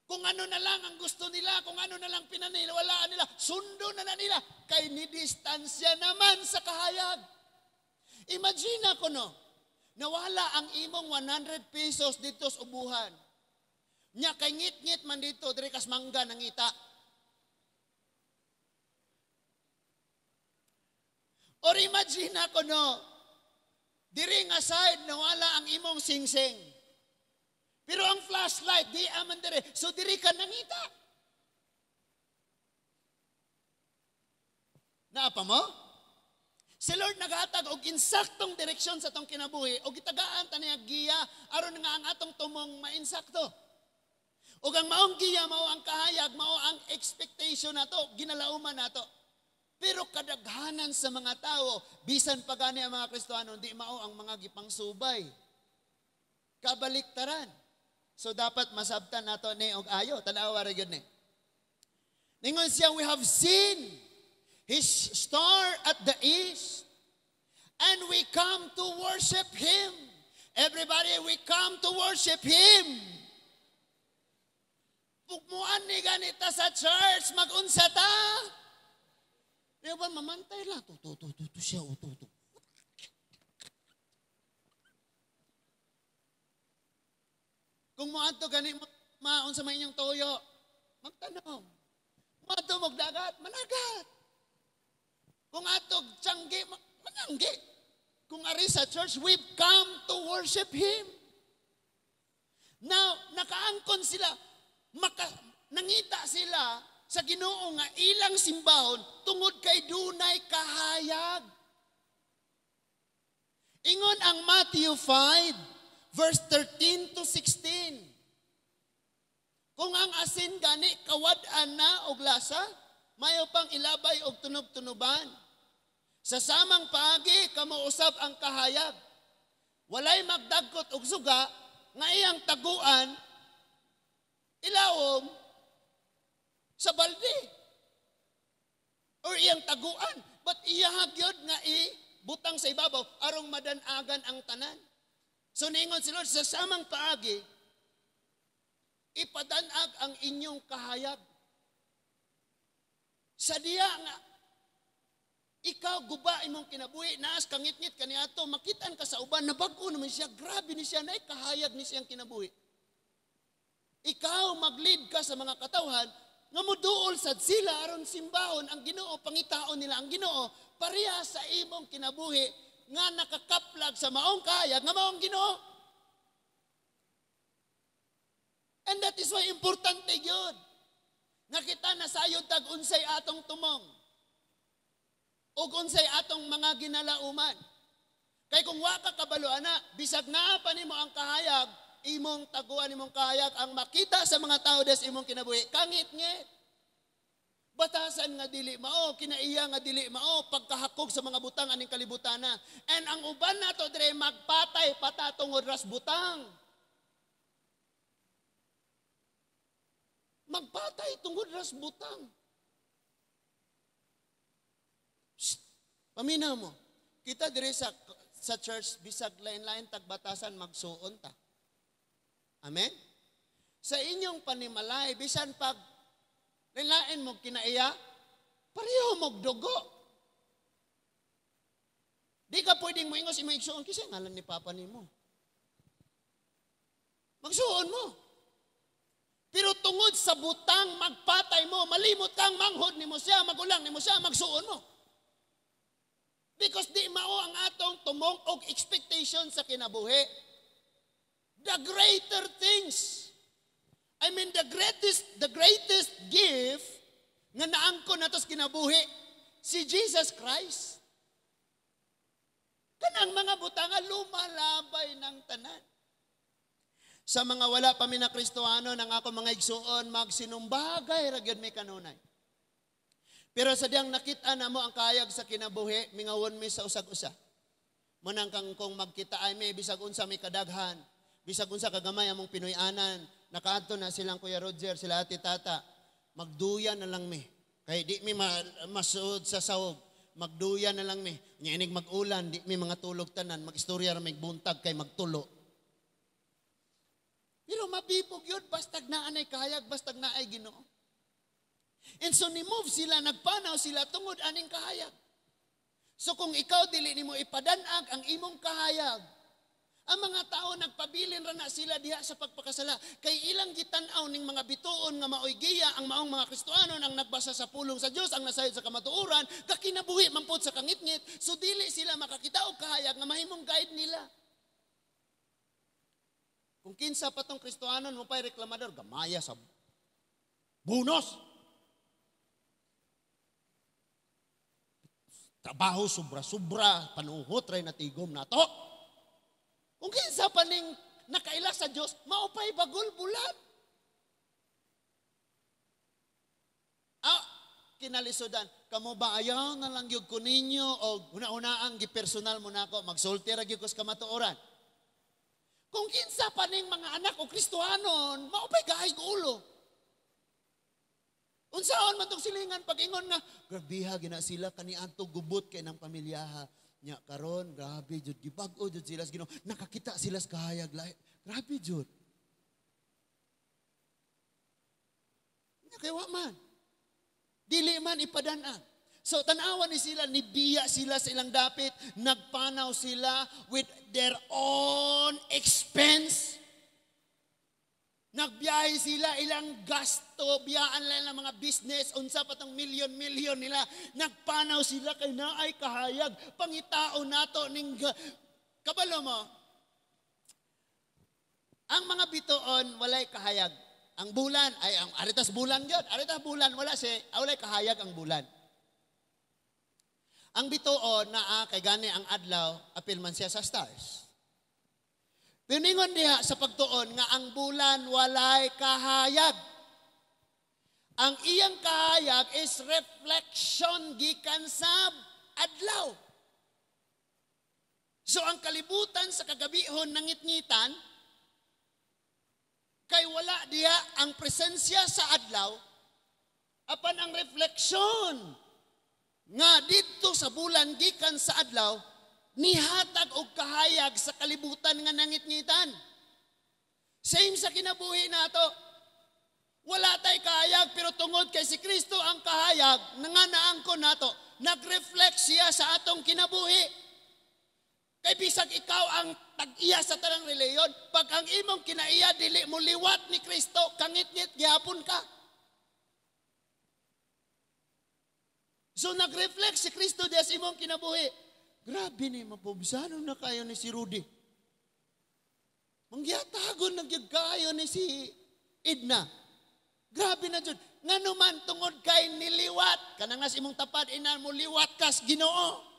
Kung ano na lang ang gusto nila, kung ano na lang pinaniniwalaan nila, sundo na nila, kay nidistansya naman sa kahayag. Imagine ko nawala ang imong 100 pesos dito sa ubuhan. Nya kay ngit-ngit man dito, diri kas mangga nangita. Or imagine ko diri nga side nawala ang imong singsing. Pero ang flashlight, di aman dire. So diri ka nangita. Naapa mo? Si Lord naghatag og insaktong direksyon sa tong kinabuhi og gitagaan ta niya giya aron nga ang atong tumong mainsakto. Ug ang maong giya mao ang kahayag, mao ang expectation nato, ginalauman nato. Pero kadaghanan sa mga tao, bisan pa gani ang mga Kristiyano, di mao ang mga gipangsubay. Kabaliktaran. So dapat masabtan nato ni og ayo, tanawa ra gyud ni. Ningon siya, we have seen His star at the east, and we come to worship Him. Everybody, we come to worship Him. Pugmuan ni ganita sa church, magunsa ta. Diba, mamantay lang. Tutu siya, tutu. Kung moadto gani maon sa may inyong toyo, magtanong. Moadto magdagat, managat. Kung atog tiyanggi, mananggi. Kung ari sa church, we've come to worship Him. Now, nakaangkon sila, nangita sila sa Ginoo nga ilang simbahon tungod kay dunay kahayag. Ingon ang Matthew 5, verse 13 to 16. Kung ang asin gani kawad-an na og lasa, mayo pang ilabay og tunob-tunuban. Sa samang paagi kamo usab ang kahayag. Walay magdagkot og suga nga iyang taguan ilawom sa balde. Or iyang taguan, but iyahag yun nga butang sa ibabaw arong madanagan ang tanan. So ningon si Lord, sa samang paagi, ipadanag ang inyong kahayag. Sa diya nga, ikaw guba imong kinabuhi, naas kangit-ngit kaniadto, makitaan ka sa uban, nabago naman siya, grabe ni siya, na kahayag ni siyang kinabuhi. Ikaw mag-lead ka sa mga katawhan, nga muduol sad sila aron simbahon ang Ginoo, pangitaon nila ang Ginoo, pareha sa imong kinabuhi, nga nakakaplag sa maong kahayag, nga maong Ginoo. And that is why importante yun. Nga kita nasayod tag unsay atong tumong. O unsay atong mga ginalauman. Kay kung wa ka kabalo ana, bisag naa pa nimo ang kahayag, imong taguan imong kahayag ang makita sa mga tao des imong kinabuhi, kangit-ngit. Batasan nga dili mao, kinaiya nga dili mao, pagkahakog sa mga butang aning kalibutana. And ang uban nato dire magpatay patatungod ras butang. Magpatay tungod ras butang. Paminaw mo, kita dire sa church, bisag lain-lain tagbatasan, magsuon ta. Amen? Sa inyong panimalay, bisan pag lain-lain mo kinaiya, pareho mo dugo. Di ka pwedeng mo ingos imong igsuon, kasi ngalan ni Papa ni mo. Magsuon mo. Pero tungod sa butang, magpatay mo, malimot kang manghod ni mo siya, magulang ni mo siya, magsuon mo. Because di mao ang atong tumong og expectation sa kinabuhi. The greater things. I mean, the greatest gift nga naangkon nato sa kinabuhi, si Jesus Christ. Kanang mga butangan lumalabay ng tanan. Sa mga wala pa mi na Kristohano, nang ako mga igsuon, magsinumbagay ra gyud may kanunay. Pero sa diyang nakita na mo ang kayag sa kinabuhi, mingawon mi sa usag-usa. Manang kang kung magkita ay may bisag unsa may kadaghan, bisag unsa kagamay among Pinoyanan, nakaadto na silang Kuya Roger, sila ati tata, magduya na lang mi. Kay di mi masuod sa sahog, magduya na lang mi. Nya inig mag-ulan, di mi mga tulog tanan, magistorya ra may buntag kay magtulo. Pero mabibog yun, bastag naanay kahayag, bastag naay Ginoo. And so ni-move sila, nagpanaw sila tungod aning kahayag. So kung ikaw dili nimo ipadanag ang imong kahayag, ang mga tao nagpabilin ra na sila diha sa pagpakasala. Kay ilang gitan-aw ning mga bituon nga maoy giya ang maong mga Kristohanon ang nagbasa sa pulong sa Dios, ang nasayod sa kamatuoran, kakinabuhi man pod sa kangitngit, so dili sila makakita og kahayag nga mahimong guide nila. Kung kinsa pa tong Kristohanon mo pa'y reklamador, gamaya sa bonus. Trabaho sobra-sobra, panuhot ray natigom nato. Kung kinsa pa ning nakaila sa Dios, maupay bagol bulan. Kinalisodan, kamo ba ayaw na lang gyud ko ninyo o una-unaang gipersonal mo nako, magsulti ra gyud ko sa kamatuoran. Kung kinsa pa ning mga anak o Kristohanon, maupay gahay ulo. Unsaon man tong silingan pag-ingon nga, grabiha gina sila kaniadto gubot kay nang pamilyaha. Nya karon grabe jud gibag-o jud sila sa Ginoo. Nakakita sila sa kahayag lahi. Grabe jud. Nya kay wa man. Dili man ipadana. So tanawan ni sila, nibiya sila sa ilang dapit, nagpanaw sila with their own expense. Nagbiyahe sila, ilang gasto, biyaan lang ng mga business, unsa pa tong milyon-milyon nila. Nagpanaw sila kay naay kahayag, pangitao nato ning kabalo mo. Ang mga bituon walay kahayag. Ang bulan ay ang aritas bulan gyud. Aritas bulan wala walay kahayag ang bulan. Ang bituon naa kay gani ang adlaw apil man siya sa stars. Piningon diha sa pagtuon nga ang bulan walay kahayag. Ang iyang kahayag is reflection gikan sa adlaw. So ang kalibutan sa kagabihon nangitngitan, kay wala diha ang presensya sa adlaw, apan ang refleksyon nga dito sa bulan gikan sa adlaw, nihatag og kahayag sa kalibutan nga nangitngitan. Same sa kinabuhi nato. Wala tay kahayag pero tungod kay si Kristo ang kahayag nga naangkon nato, nag-reflect siya sa atong kinabuhi. Kay bisag ikaw ang tag-iya sa tanang reliyon, pag ang imong kinaiya dili mo liwat ni Kristo, kangitngit gihapon ka. So nag-reflect si Kristo diha sa imong kinabuhi. Grabe ni, mapobsano na kayo ni si Rudy. Mangyatagon na gyud kayo ni si Edna. Grabe na jud. Ngano man tungod kay niliwat, kanang nas imong tapad ina mo liwat kas Ginoo.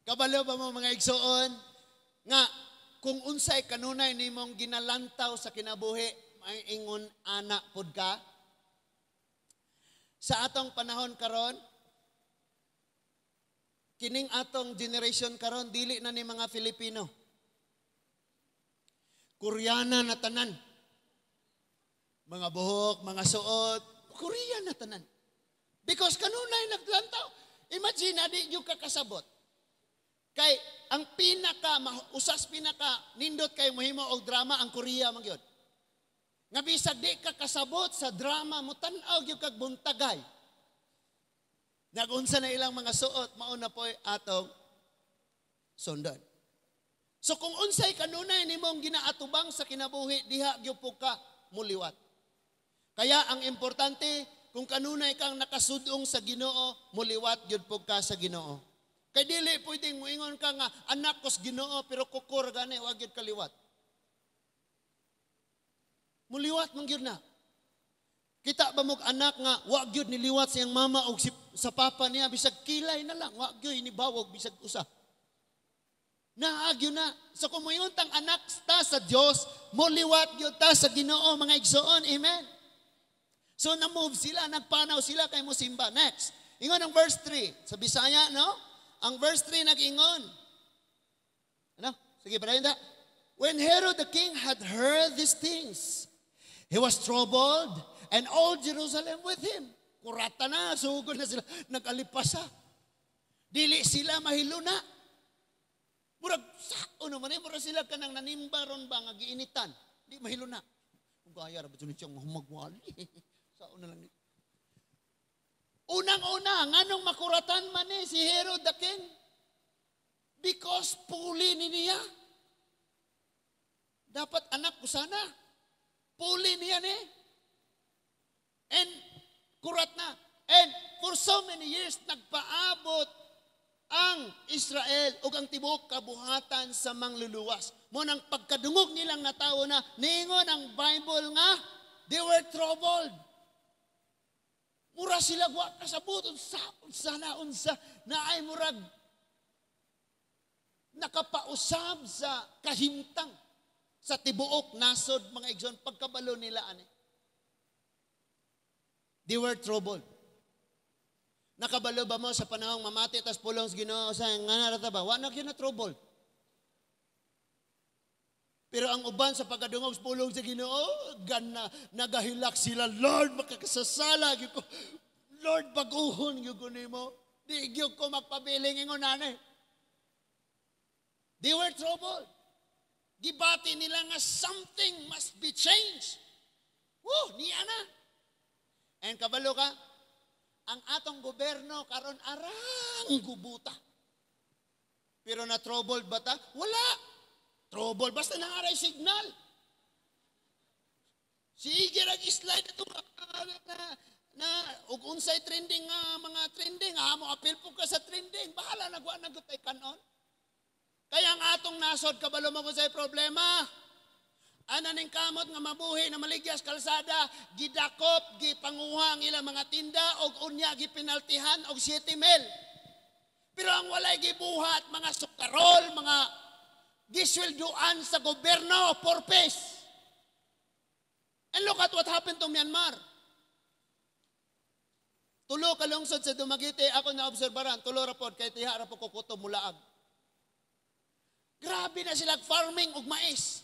Kabalo ba mo mga igsoon nga kung unsay kanunay nimong ginalantaw sa kinabuhi, may ingon ana pod ka. Sa atong panahon karon, kining atong generation karon dili na ni mga Filipino. Koreana na tanan. Mga buhok, mga suot, Korean na tanan. Because kanunay naglantaw. Imagine adi yung kakasabot. Kay ang usas pinaka nindot kay mohimo og drama ang Korea man gyud. Nga bisag di ka kasabot sa drama mo tan-aw gyud kag buntagay. Nagunsa na ilang mga suot, mauna po atong sundan. So kung unsay kanunay nimong ginaatubang sa kinabuhi, diha gyud po ka muliwat. Kaya ang importante, kung kanunay kang nakasudong sa Ginoo, muliwat gyud po ka sa Ginoo. Kay dili pwedeng moingon ka nga anak ko sa Ginoo pero kukur gani wa gyud kaliwat. Muliwat man gyud na. Kita ba mo anak nga wa gyud niliwat sa iyang mama o sa papa niya bisag kilay na lang, wa gyud inibawog bisag usa. Naagyo na. So kung mayuntang anak ta sa Dios, moliwat gyud ta sa Ginoo mga igsoon. Amen. So na-move sila, nagpanaw sila kay mo simba. Next. Ingon ang verse 3 sa Bisaya, no? Ang verse 3 nag-ingon. Ano? Sige, padayon ta. When Herod the king had heard these things, he was troubled, and all Jerusalem with him. Kurata na, sugod na sila, nag-alipasa. Dili sila mahiluna. Murag, sao naman murag sila kanang nanimba ron ba, nga giinitan. Di mahiluna. Kung kaya, rabat yun siyang humagwali. Sao na lang. Unang-una, nganong makuratan man si Herod the king? Because puli niya. Dapat anak ko sana. Puli niya ni. And kurat na. And for so many years, nagpaabot ang Israel o ang tibok kabuhatan sa mangluluwas. Munang pagkadungog nilang natawo na, niingon ang Bible nga, they were troubled. Mura sila wa kasabot, unsa na ay murag nakapausab sa kahimtang sa tibuok nasod mga igsoon pagkabalo nila ani. They were troubled. Nakabalo ba mo sa panahong mamati tas pulong sa Ginoo sa nga ba? Wa na gyud na trouble. Pero ang uban sa pagkadungog sa pulong sa Ginoo, nagahilak sila, Lord, makakasasala gyud ko. Lord, baguhon gyud ko nimo. Di gyud ko magpabiling ingon ani. They were troubled. Gibati nila nga something must be changed. Niya na. And kabalo ka, ang atong gobyerno karon arang gubuta. Pero na troubled ba ta? Wala. Trouble basta nangaray signal. Sige ra slide ito na ug unsay trending mga trending mo appeal po ka sa trending bahala nagwa nagutay kanon. Kaya ang atong nasod kabalo mo kung say problema. Ananing kamot nga mabuhi na maligyas kalsada, gidakop, gipanguha ang ilang mga tinda og unya gipinaltihan og 7 mil. Pero ang walay gibuhat mga sukarol, mga gisweldoan sa gobyerno for peace. And look at what happened to Myanmar. Tulo ka lungsod sa Dumaguete, ako na obserbaran, tulo rapod, kay tiha ra po kukuto mulaag. Grabe na sila farming og mais.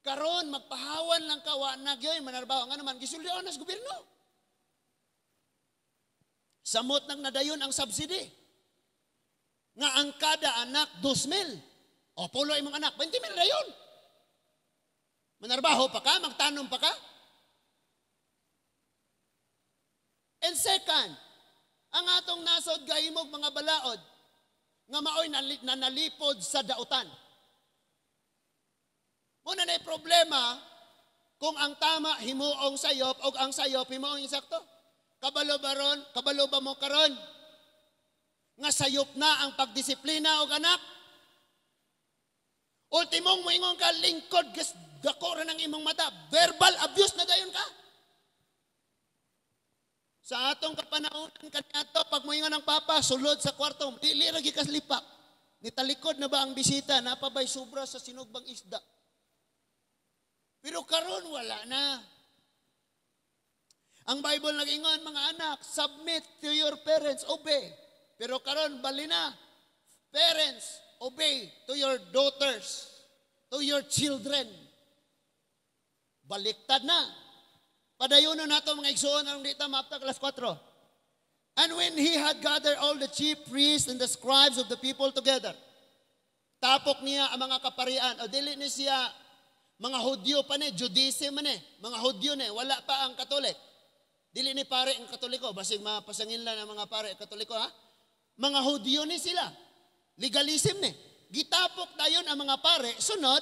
Karon magpahawan lang kawa nagyoy manarbaho nga naman gisulyoan sa gobyerno. Samot nang nadayon ang subsidy. Nga ang kada anak 2,000. O pulo imong anak 20,000 dayon. Manarbaho pa ka, magtanom pa ka. And second, ang atong nasod gahimog mga balaod nga maoy nanalipod sa dautan. Muna na problema kung ang tama himuong sayop o ang sayop himuong insakto. Kabalo ba mo karon nga sayop na ang pagdisiplina og anak? Ultimong moingon ka lingkod gas dako ra ng imong mata. Verbal abuse na dayon ka. Sa atong kapanahonan kaniadto pag moingon ang papa sulod sa kwarto, dili ra gikas lipak. Nitalikod na ba ang bisita? Napabay sobra sa sinugbang isda. Pero karon wala na. Ang Bible nag-ingon mga anak, submit to your parents, obey. Pero karon bali na. Parents, obey to your daughters, to your children. Baliktad na. Padayonon nato mga igsoon ang dita mapta class 4. And when he had gathered all the chief priests and the scribes of the people together, tapok niya ang mga kaparian. O dili ni siya mga Hudyo pa ni, Judaism man mga Hudyo wala pa ang Katolik. Dili ni pare ang Katoliko, basig mapasangin lang ang mga pare Katoliko ha. Mga Hudyo ni sila. Legalism Gitapok dayon ang mga pare, sunod,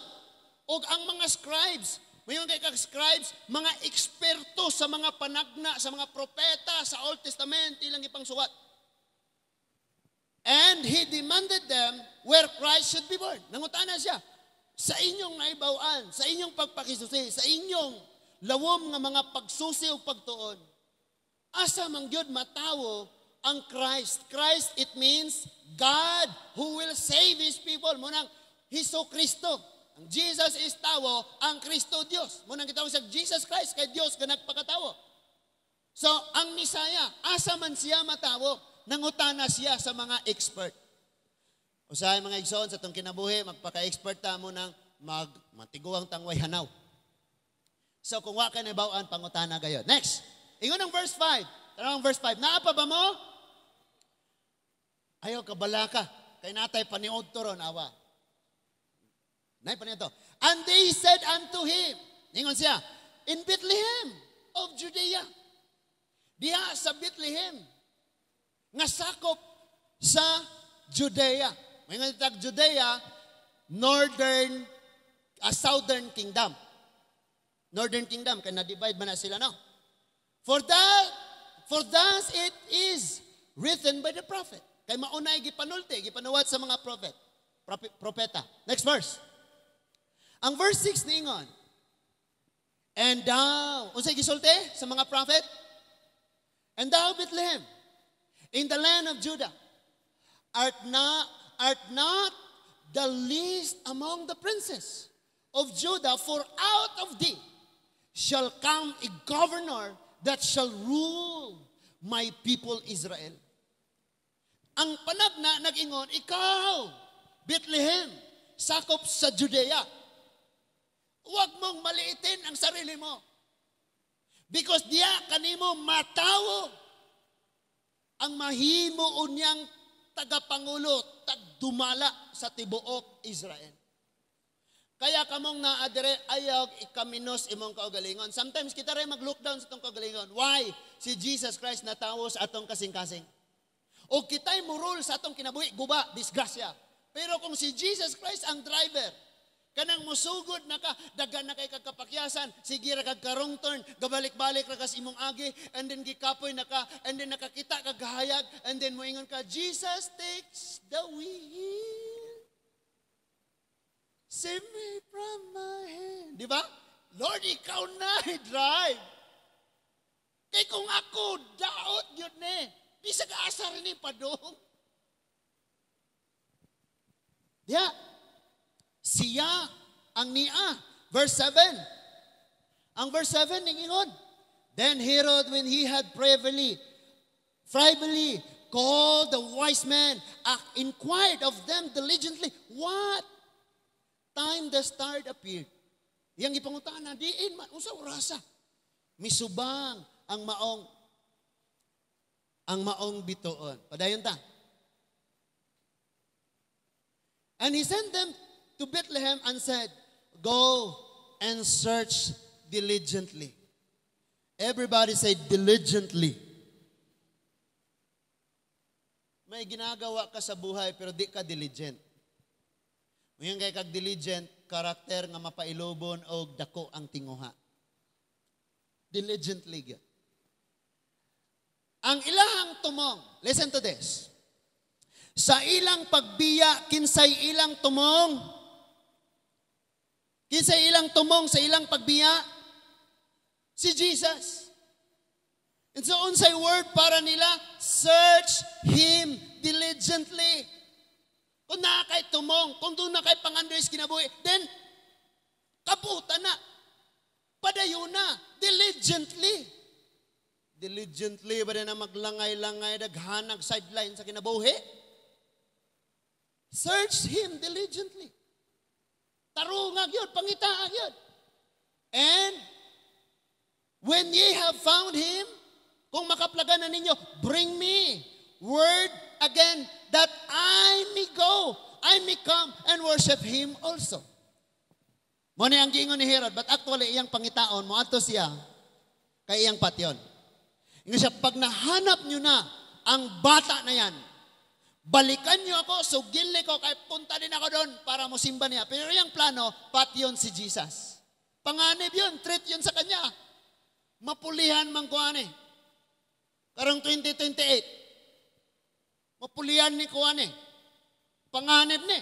og ang mga scribes. Mayon kay kag scribes, mga eksperto sa mga panagna, sa mga propeta, sa Old Testament, ilang ipangsuwat. And he demanded them where Christ should be born. Nangutana siya, sa inyong naibawaan, sa inyong pagpakisusi, sa inyong lawom nga mga pagsusi o pagtuon, asa man gyud matawo ang Christ. Christ, it means God who will save His people. Munang Heso Kristo. Ang Jesus is tawo, ang Kristo Dios. Munang kitawag sa Jesus Christ kay Dios nga nagpakatawo. So, ang Misaya, asa man siya matawo, nangutana siya sa mga expert. Usahay mga igsoon sa itong kinabuhi, magpaka-expert ta mo ng matiguang tangway hanaw. So kung wa ka na bawaan, pangutana gayon. Next, ingon ang verse 5. Tarang verse 5. Naapa ba mo? Ayaw kabala ka. Kay natay paniod to ron, awa. Nay pa nito. And they said unto him, ingon siya, in Bethlehem of Judea. Diha sa Bethlehem. Nga sakop sa Judea. Ingon tag Judea, northern, southern kingdom. Northern kingdom, kaya na-divide ba na sila, no? For thus it is written by the prophet. Kay maunay gipanulti, gipanuwat sa mga propeta. Next verse. Ang verse 6 ningon. And thou, unsay gisulti sa mga prophet? And thou, Bethlehem, in the land of Judah, art not the least among the princes of Judah, for out of thee shall come a governor that shall rule my people Israel. Ang panagna nag-ingon, ikaw, Bethlehem, sakop sa Judea. Huwag mong maliitin ang sarili mo. Because diya kanimo matawo ang mahimo unyang tagapangulo, tagdumala sa tibuok Israel. Kaya kamong naadire ayaw ikaminos imong kaugalingon. Sometimes kita rin mag-look down sa itong kaugalingon. Why? Si Jesus Christ natawo sa atong kasing-kasing. O kita'y murul sa atong kinabuhi, guba, disgrasya. Pero kung si Jesus Christ ang driver, kanang musugod na ka, dagan na kay kagkapakyasan, sige ra kag karong turn, gabalik-balik ra kas imong agi, and then gikapoy na ka, and then nakakita kag gahayag, and then moingon ka, Jesus takes the wheel. Save me from my hand. Di ba? Lord, ikaw na drive. Kay kung ako, daot yun eh. Bisag asar ni padong. Yeah. Siya ang niya. Verse 7. Ang verse 7, ningingon. Then Herod, when he had privately called the wise men, inquired of them diligently, what time the star appeared? Yang ipangutaan na, diin man, unsa orasa. Misubang ang maong bituon. Padayon ta. And he sent them to Bethlehem and said, go and search diligently. Everybody say diligently. May ginagawa ka sa buhay pero di ka diligent. Ngayon kay kag diligent, karakter nga mapailobon o dako ang tinguha. Diligently. Ang ilahang tumong, listen to this. Sa ilang pagbiya, kinsay ilang tumong? Kinsay ilang tumong sa ilang pagbiya? Si Jesus. And so unsay word para nila? Search Him diligently. Kung na kay tumong, kung doon na kay pangandoys kinabuhi, then kaputa na. Padayon na. Diligently. Diligently ba na maglangay-langay, daghanag sideline sa kinabuhi? Search Him diligently. Tarungag yun, pangitaag yun. And when ye have found Him, kung makaplagan na ninyo, bring me word again that I may go, I may come and worship Him also. Mo ni ang giingon ni Herod, but actually iyang pangitaon mo ato siya kay iyang patyon. Ingon siya, pag nahanap nyo na ang bata na yan, balikan nyo ako, sugili ko, kay punta din ako doon para mo simba niya. Pero yung plano, patyon si Jesus. Panganib yun, treat yun sa kanya. Mapulihan man kuwane. Karong 2028, mapulihan ni kuwane. Panganib ni.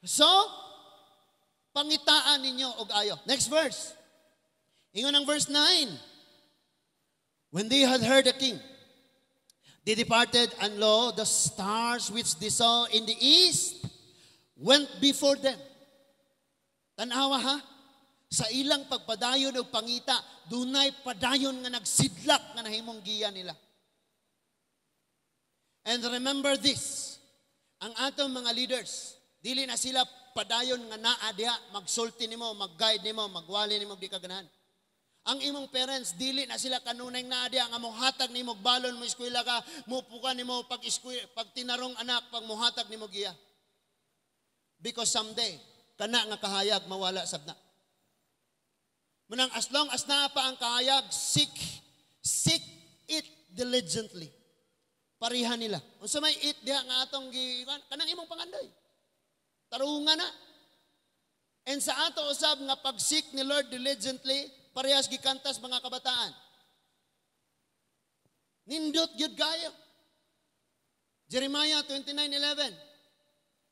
So, pangitaan ninyo og ayo. Next verse. Ingon ang verse 9. When they had heard the king, they departed, and lo, the stars which they saw in the east went before them. Tanawa ha? Sa ilang pagpadayon o pangita, dunay padayon nga nagsidlak nga nahimong giya nila. And remember this, ang atong mga leaders, dili na sila padayon nga naa diha, magsulti nimo, mag-guide nimo, magwali nimo di ka ganahan. Ang imong parents, dili na sila kanunay naa diha nga mohatag nimo balon mo eskwela ka, mupukan nimo pag tinarong anak, pag mohatag nimo giya. Because someday, kana nga kahayag mawala sabna. Munang as long as naa pa ang kahayag, seek it diligently. Parihan nila. Unsa may it diha nga atong kanang imong pangandoy. Tarungan na. And sa ato usab nga pag-seek ni Lord diligently, parehas gikantas mga kabataan. Nindot gyud kayo. Jeremiah 29:11.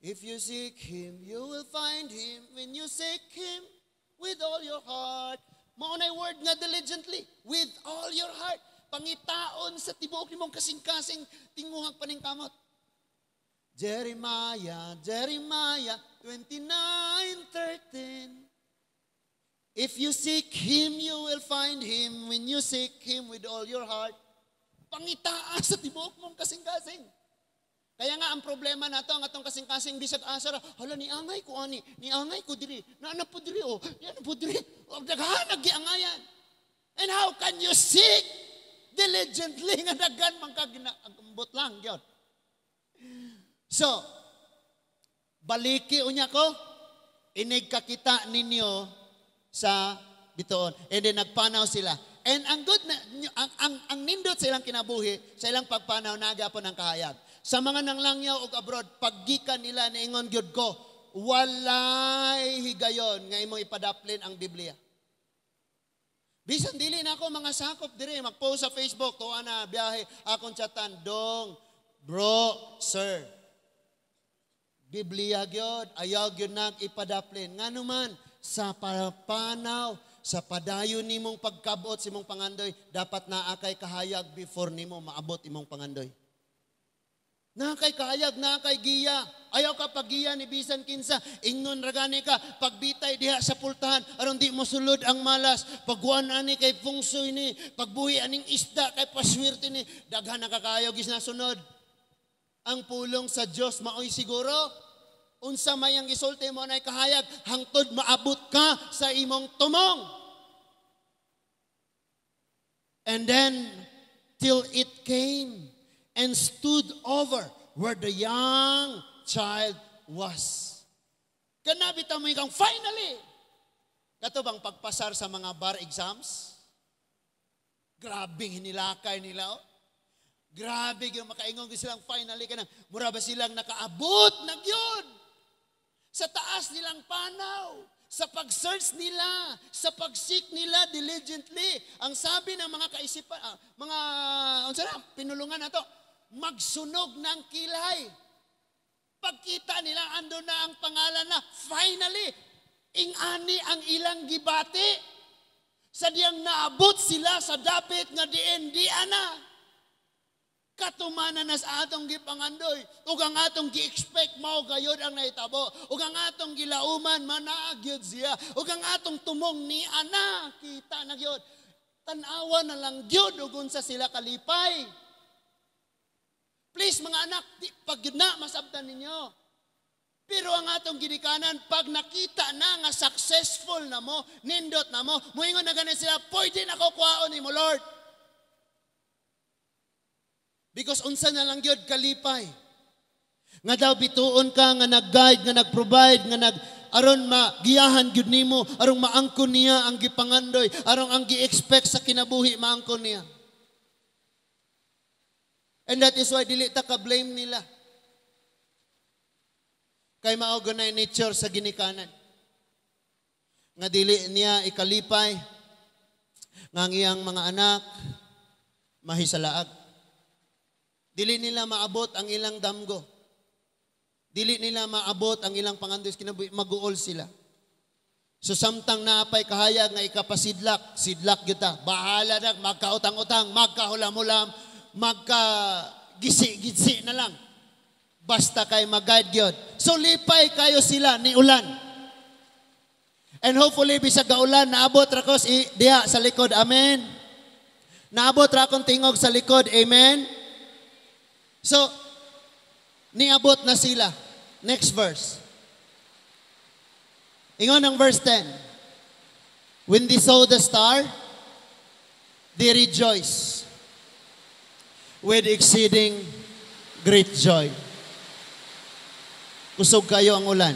If you seek Him, you will find Him when you seek Him with all your heart. Maunay word nga diligently, with all your heart. Pangitaon sa tibuok nimong kasing-kasing tinguhang paningkamot. Jeremiah 29:13. If you seek Him, you will find Him when you seek Him with all your heart. Pangitaan sa tibuok mong kasing-kasing. Kaya nga ang problema nato ang atong kasing-kasing bisag asa ra, hala ni angay ko ani, ni angay ko diri, na po diri oh, yan po diri, og daghanag giangayan. And how can you seek diligently nga daghan man ka ginambot lang gyud. So, baliki unya ko, inig kakita ninyo sa bituon. And then nagpanaw sila. And ang good na, ang nindot sa ilang kinabuhi, sa ilang pagpanaw nagyapon ang kahayag. Sa mga nanglangyaw og abroad, paggikan nila niingon gyud ko, walay higayon nga imong ipadaplin ang Biblia. Bisan dili na ako mga sakop dire, mag-post sa Facebook, tuwa na biyahe, akong chatan, dong, bro, sir. Biblia gyud, ayaw gyud nag ipadaplin. Ngano man sa panaw, sa padayon nimong pagkabot sa imong pangandoy, dapat naa kay kahayag before nimo maabot imong pangandoy. Na kay kahayag, na kay giya. Ayaw ka paggiya ni bisan kinsa. Ingnon ragani ka, pagbitay diha sa pultahan, aron di mo sulod ang malas. Pagkuan ani kay fungsoy ni, pagbuhi aning isda kay paswerte ni, daghan na kakaayaw gis na sunod. Ang pulong sa Dios maoy siguro. Unsa may ang gisulti mo na kahayag, hangtod maabot ka sa imong tumong. And then, till it came and stood over where the young child was. Kanabita mo ikang finally. Kato bang pagpasar sa mga bar exams? Grabing hinilakay nila. Oh. Grabe yung makaingon silang finally. Kanang, mura ba silang nakaabot na yun? Sa taas nilang panaw. Sa pag-search nila, sa pag-seek nila diligently. Ang sabi ng mga kaisipan, mga pinulungan na to, magsunog ng kilay. Pagkita nila, ando na ang pangalan na, finally, ingani ang ilang gibati. Sa diyang naabot sila sa dapit nga diin-dian na. Katumanan na sa atong gipangandoy. Ug ang atong gi-expect mao gayod ang nahitabo. Ug ang atong gilauman manaagyod siya. Ug ang atong tumong ni ana kita na gyud. Tan-awa na lang gyud ug unsa sila kalipay. Please mga anak, pag na masabtan ninyo. Pero ang atong ginikanan, pag nakita na nga successful na mo, nindot na mo, muingon na ganin sila, pwede na ko kuhaon ni mo, Lord. Because unsa na lang yun kalipay. Nga daw bituon ka, nga nag-guide, nga nag-provide, nga aron magiyahan gyud nimo, aron maangkon niya ang gipangandoy, aron ang gi-expect sa kinabuhi maangkon niya. And that is why dili ta ka blame nila. Kay mao gunay nature sa ginikanan. Nga dili niya ikalipay nga ang iyang mga anak mahisalaag. Dili nila maabot ang ilang damgo. Dili nila maabot ang ilang pangandoy kinabuhi, maguol sila. So samtang naapay kahayag nga ikapasidlak, sidlak gyud ta. Bahala na magkautang-utang, magkahulam-hulam, magka-gisi-gisi na lang. Basta kay mag-guide gyud. So lipay kayo sila ni ulan. And hopefully bisag gaulan naabot ra ko diha sa likod. Amen. Naabot ra akong tingog sa likod. Amen. So Niabot na sila. Next verse. Ingon ang verse 10. When they saw the star, they rejoiced with exceeding great joy. Kusog kayo ang ulan.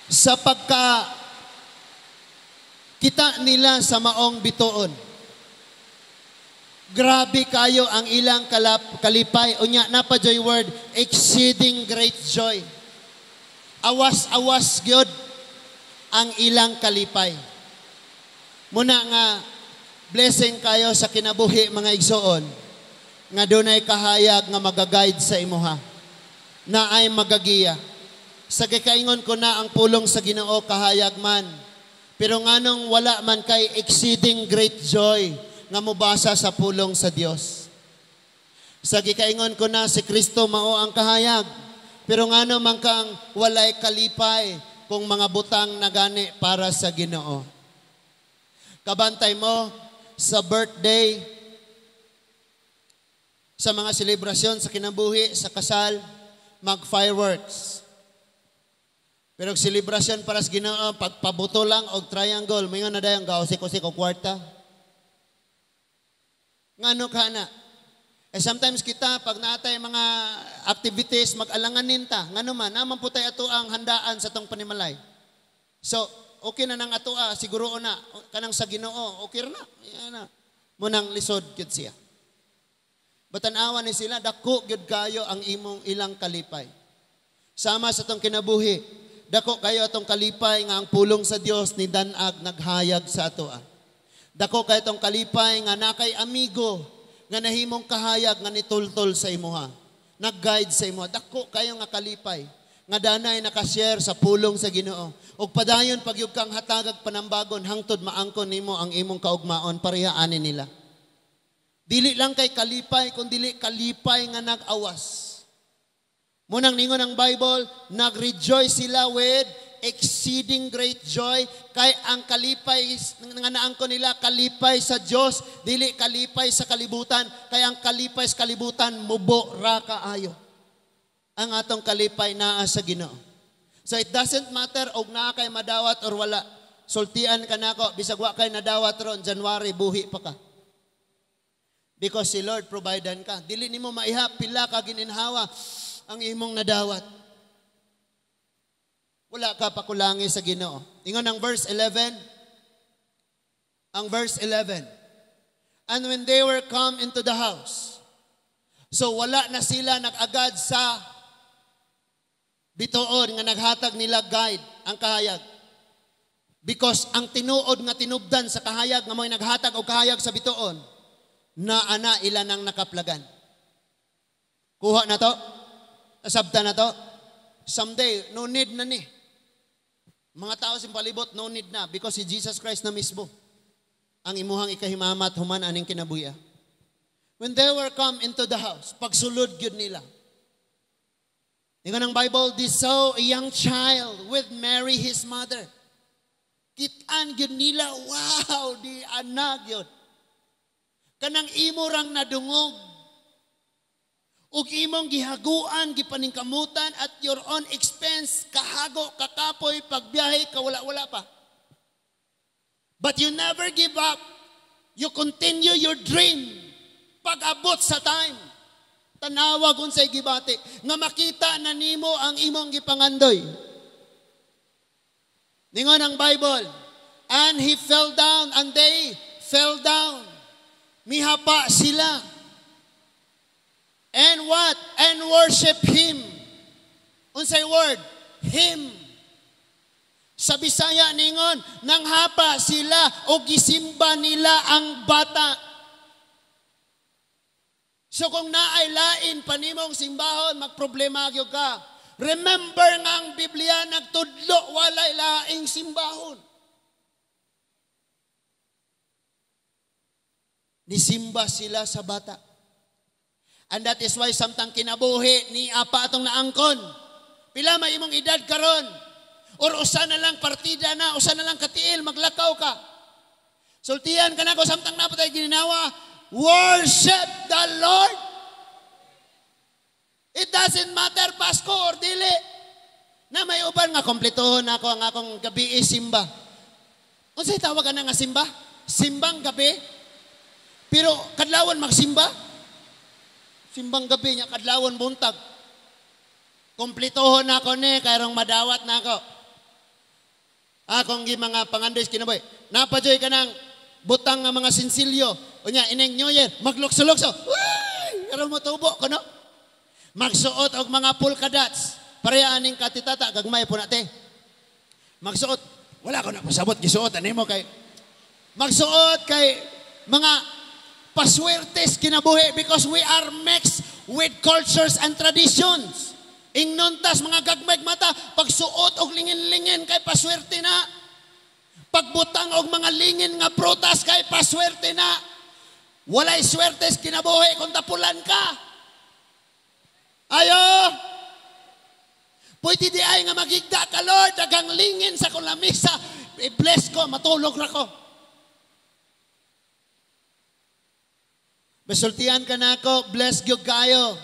Sa pagka kita nila sa maong bituon, grabe kayo ang ilang kalipay. Unya, napajoy word, exceeding great joy. Awas-awas gyud ang ilang kalipay. Muna nga, blessing kayo sa kinabuhi mga igsoon, nga dunay kahayag nga magaguide sa imuha, na ay magagiya. Sa gikaingon ko na ang pulong sa Ginoo kahayag man, pero nganong wala man kay exceeding great joy nga mubasa sa pulong sa Dios. Sa gikaingon ko na si Kristo mao ang kahayag, pero ngano man kang walay kalipay kung mga butang na gani para sa Ginoo. Kabantay mo sa birthday, sa mga selebrasyon, sa kinabuhi, sa kasal, mag-fireworks. Pero selebrasyon para sa Ginoo, pagpabuto lang og triangle, mayon na dayang gausik-usik og kwarta. Ngano ka na? Sometimes kita, pag natay mga activities, mag-alanganin ta. Ngano man, naman po tayo ato ang handaan sa tong panimalay. So, okay na nang ato siguro na, kanang sa Ginoo, okay na. Yan na. Munang lisod gyud siya. Batanawa ni sila, dako gyud kayo ang imong ilang kalipay. Sama sa tong kinabuhi, dako kayo atong kalipay nga ang pulong sa Dios ni danag naghayag sa atoa. Dako kayo atong kalipay nga nakay amigo nga nahimong kahayag nga nitultol sa imuha. Nag-guide sa imuha. Dako kayo nga kalipay nga danay nakashare sa pulong sa Ginoo. Ug padayon pagyud kang hatagag panambagon hangtod maangkon nimo ang imong kaugmaon pareha ani nila. Dili lang kay kalipay kundi kalipay nga nag-awas. Munang ningon ang Bible, nag-rejoice sila with exceeding great joy kay ang kalipay nga naangkon nila kalipay sa Dios, dili kalipay sa kalibutan, kay ang kalipay sa kalibutan mubo ra kaayo. Ang atong kalipay naa sa Ginoo. So it doesn't matter og naa kay madawat or wala. Sultian ka nako bisag wa kay nadawat ron January buhi pa ka. Because si Lord providean ka. Dili nimo maihap pila ka gininhawa ang imong nadawat. Wala ka pakulangi sa Ginoo. Ingon ang verse 11. Ang verse 11. And when they were come into the house, so wala na sila nag-agad sa bituon nga naghatag nila guide ang kahayag. Because ang tinuod nga tinubdan sa kahayag nga mo'y naghatag og kahayag sa bituon, na ana ila nang nakaplagan. Kuha na to? Asabta na to? Someday, no need na ni. Mga tao sa palibot, no need na because si Jesus Christ na mismo ang imuhang ikahimamat human aning kinabuya. When they were come into the house, pagsulod gyud nila. Ingon ang Bible, they saw a young child with Mary his mother. Kitaan gyud nila, wow, di anak gyud. Kanang imo rang nadungog. Ug imong gihaguan, gipaningkamutan at your own expense, kahago, kakapoy, pagbiyahe, kawala-wala pa. But you never give up. You continue your dream. Pag-abot sa time. Tanawag unsay gibati. Nga makita na nimo ang imong gipangandoy. Ningon ang Bible. And he fell down, and they fell down. Mihapa sila. And what? And worship Him. Unsay word? Him. Sa Bisaya ningon, nang hapa sila o gisimba nila ang bata. So kung naay lain panimong simbahon, magproblema gyud ka. Remember nga ang Biblia nagtudlo walay laing simbahon. Nisimba sila sa bata. And that is why samtang kinabuhi ni apa atong naangkon. Pila may imong edad karon? Or usa na lang partida na, usa na lang katiil, maglakaw ka. Sultian ka na ko samtang napatay gininawa, worship the Lord. It doesn't matter Pasko or dili. Na may uban nga kompletohon ako ang akong gabi simba. Unsay tawag ana nga simba? Simbang gabi. Pero kadlawon magsimba. Simbang gabi nya kadlawon buntag. Kompletohon ako ni kayrong madawat na ako. Akong mga pangandoy kinaboy. Napajoy ka ng butang nga mga sinsilyo. Unya ineng New Year maglukso-lukso. Uy, karon mo tubo kuno. Magsuot og mga polka dots. Pareha aning katitata gagmay po nate. Magsuot. Wala ko na pasabot gisuot ani mo kay magsuot kay mga paswertes kinabuhi because we are mixed with cultures and traditions. Ingnontas mga gagmay mata pagsuot og lingin-lingin kay paswerte na. Pagbutang og mga lingin nga prutas kay paswerte na. Walay swertes kinabuhi kung tapulan ka. Ayo! Pwede di ay nga magigda ka, Lord, dagang lingin sa kong lamisa. I-bless ko, matulog na ko. Besultihan ka na ako, bless gyud kayo.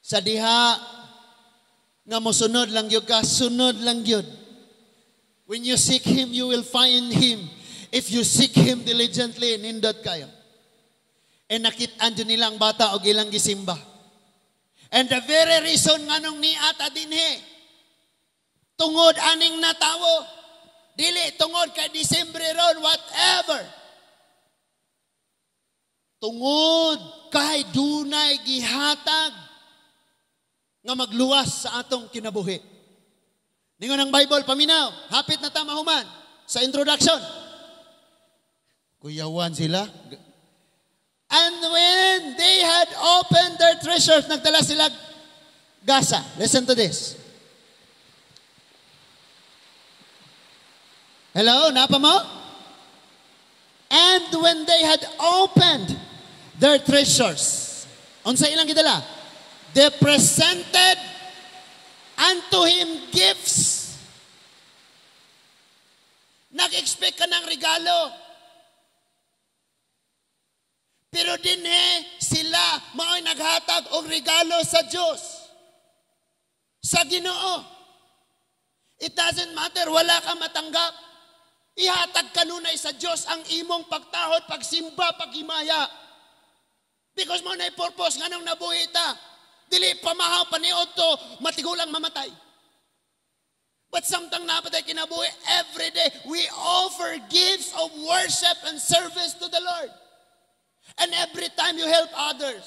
Sa diha, nga mo sunod lang gyud ka, sunod lang gyud. When you seek Him, you will find Him. If you seek Him diligently, nindot kayo. E nakitaan dyan nilang bata o ilang gisimba. And the very reason nga nung ni ata dinhi, tungod aning natawo, dili tungod kay Disyembre ron, whatever. Tungod kay dunay gihatag nga magluwas sa atong kinabuhi. Ningon ang Bible, paminaw, hapit na tamahuman sa introduction. Kuyawan sila. And when they had opened their treasures, nagdala sila gasa. Listen to this. Hello, napa mo? And when they had opened their treasures, unsa ilang gidala? They presented unto Him gifts. Nag-expect ka ng regalo. Pero dinhe sila mao'y naghatag og regalo sa Dios. Sa Ginoo. It doesn't matter wala ka matanggap. Ihatag kanunay sa Dios ang imong pagtahod, pagsimba, paghimaya. Because mo na'y purpose nganong nabuhi ta. Dili pamahaw paniod to matigulang mamatay. But samtang napatay kinabuhi, every day we offer gifts of worship and service to the Lord. And every time you help others,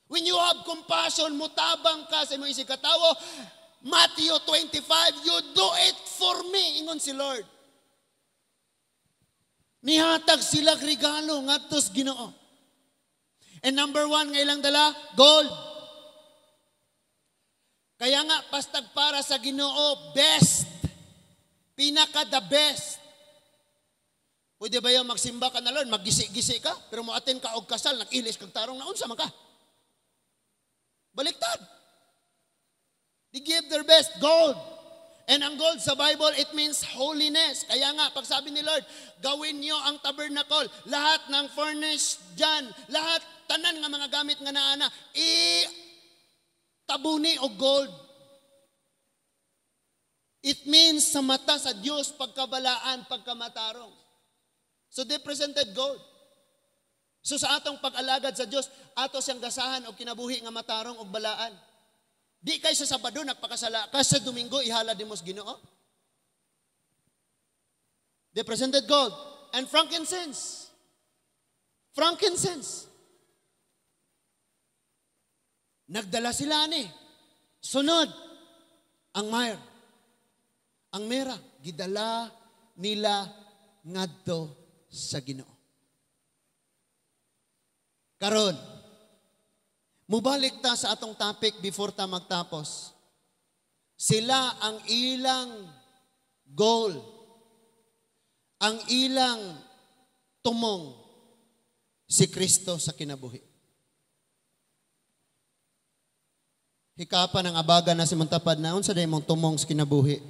when you have compassion, mutabang ka sa imong isig katawo, Matthew 25, you do it for me, ingon si Lord. Nihatag sila regalo ngadtos Ginoo. And number 1 nga ilang dala, gold. Kaya nga, pastag para sa Ginoo, best. Pinaka the best. Pwede ba yung magsimba ka na Lord, maggisi-gisi ka, pero mo-attend ka og kasal, nag-ilis kag tarong na unsa man ka. Baliktad. They give their best, gold. And ang gold sa Bible, it means holiness. Kaya nga, pag sabi ni Lord, gawin niyo ang tabernacle, lahat ng furnace dyan, lahat, tanan nga mga gamit nga naana, tabuni o gold. It means sa mata sa Diyos, pagkabalaan, pagkamatarong. So they presented gold. So sa atong pag-alagad sa Diyos, ato siyang gasahan o kinabuhi nga matarong o balaan. Di kay sa Sabado nagpakasala ka, sa Domingo ihala dimos Ginoo. They presented gold and frankincense. Frankincense. Nagdala sila ni. Sunod ang myrrh. Ang mera, gidala nila ngadto sa Ginoo. Karon, mubalik ta sa atong topic before ta magtapos. Sila ang ilang goal, ang ilang tumong si Kristo sa kinabuhi. Hikapan ang abaga na si Montapad na unsa day mong tumong sa kinabuhi.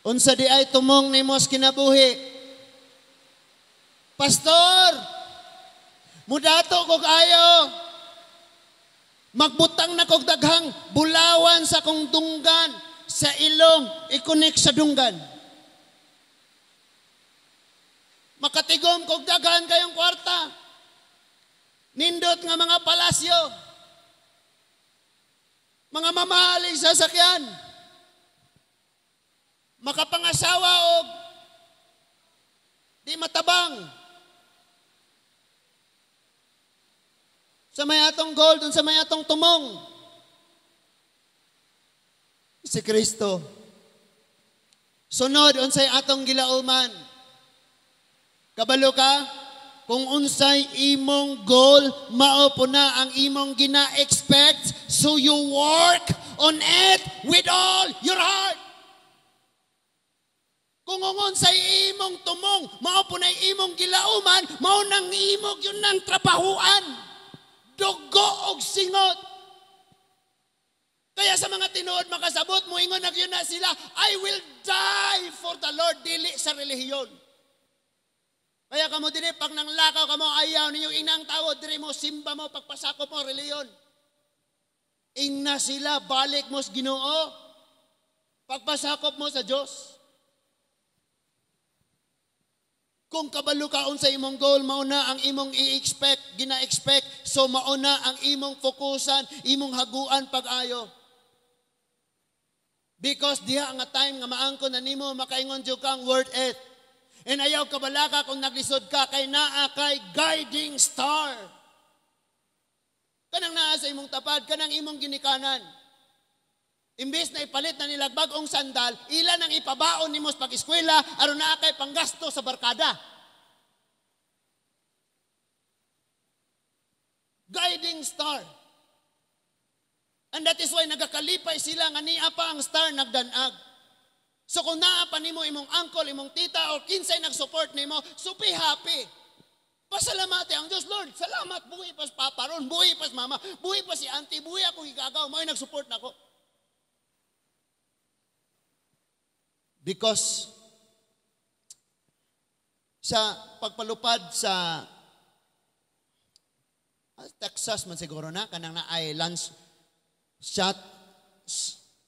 Unsa di ay tumong nimo sa kinabuhi? Pastor, Mudato ko kayo. Magbutang na kog daghang bulawan sa kong dunggan, sa ilong, ikunik sa dunggan. Makatigom kog daghan kayong kwarta. Nindot nga mga palasyo. Mga mamahaling sasakyan. Makapangasawa o di matabang. Sa may atong gold, sa may atong tumong. Si Kristo. Sunod, unsay atong gilauman. Kabalo ka? Kung unsay imong goal, mao po na ang imong gina-expect, so you work on it with all your heart. Kung unsay imong tumong, mao po na imong gilauman, mao nang imong yun ng trabahuan. Dugo og singot. Kaya sa mga tinuod makasabot mo, ingon na yun na sila, I will die for the Lord, dili sa relihiyon. Kaya kamo dili, pag nanglakaw kamo, ayaw ninyong inang tao, diri mo, simba mo, pagpasakop mo, reliyon. Ingna sila, balik mo sa Ginoo, pagpasakop mo sa Diyos. Kung kabalo kaon sa imong goal, mauna ang imong i-expect, gina-expect, so mauna ang imong fokusan, imong haguan pag-ayo. Because diha nga time nga maangkon na nimo, makaingon jud kang worth it. And ayaw kabalaka kung naglisod ka kay naa kay guiding star. Kanang naa sa imong tapad, kanang imong ginikanan. Imbes na ipalit na nila bagong sandal, ilan ang ipabaon nimo sa pag-eskwela aron naa kay panggasto sa barkada. Guiding star. And that is why nagakalipay sila nga niya pa ang star nagdanag. So kung naa pa nimo imong uncle, imong tita, o kinsay nag-support nimo, so be happy. Pasalamati ang Diyos, Lord, salamat, buhi pas papa ron, buhi pas mama, buhi pas si auntie, buhi ako igagaw, may nag-support na ko. Because sa pagpalupad sa Texas man siguro na, kanang na ay lunch shot,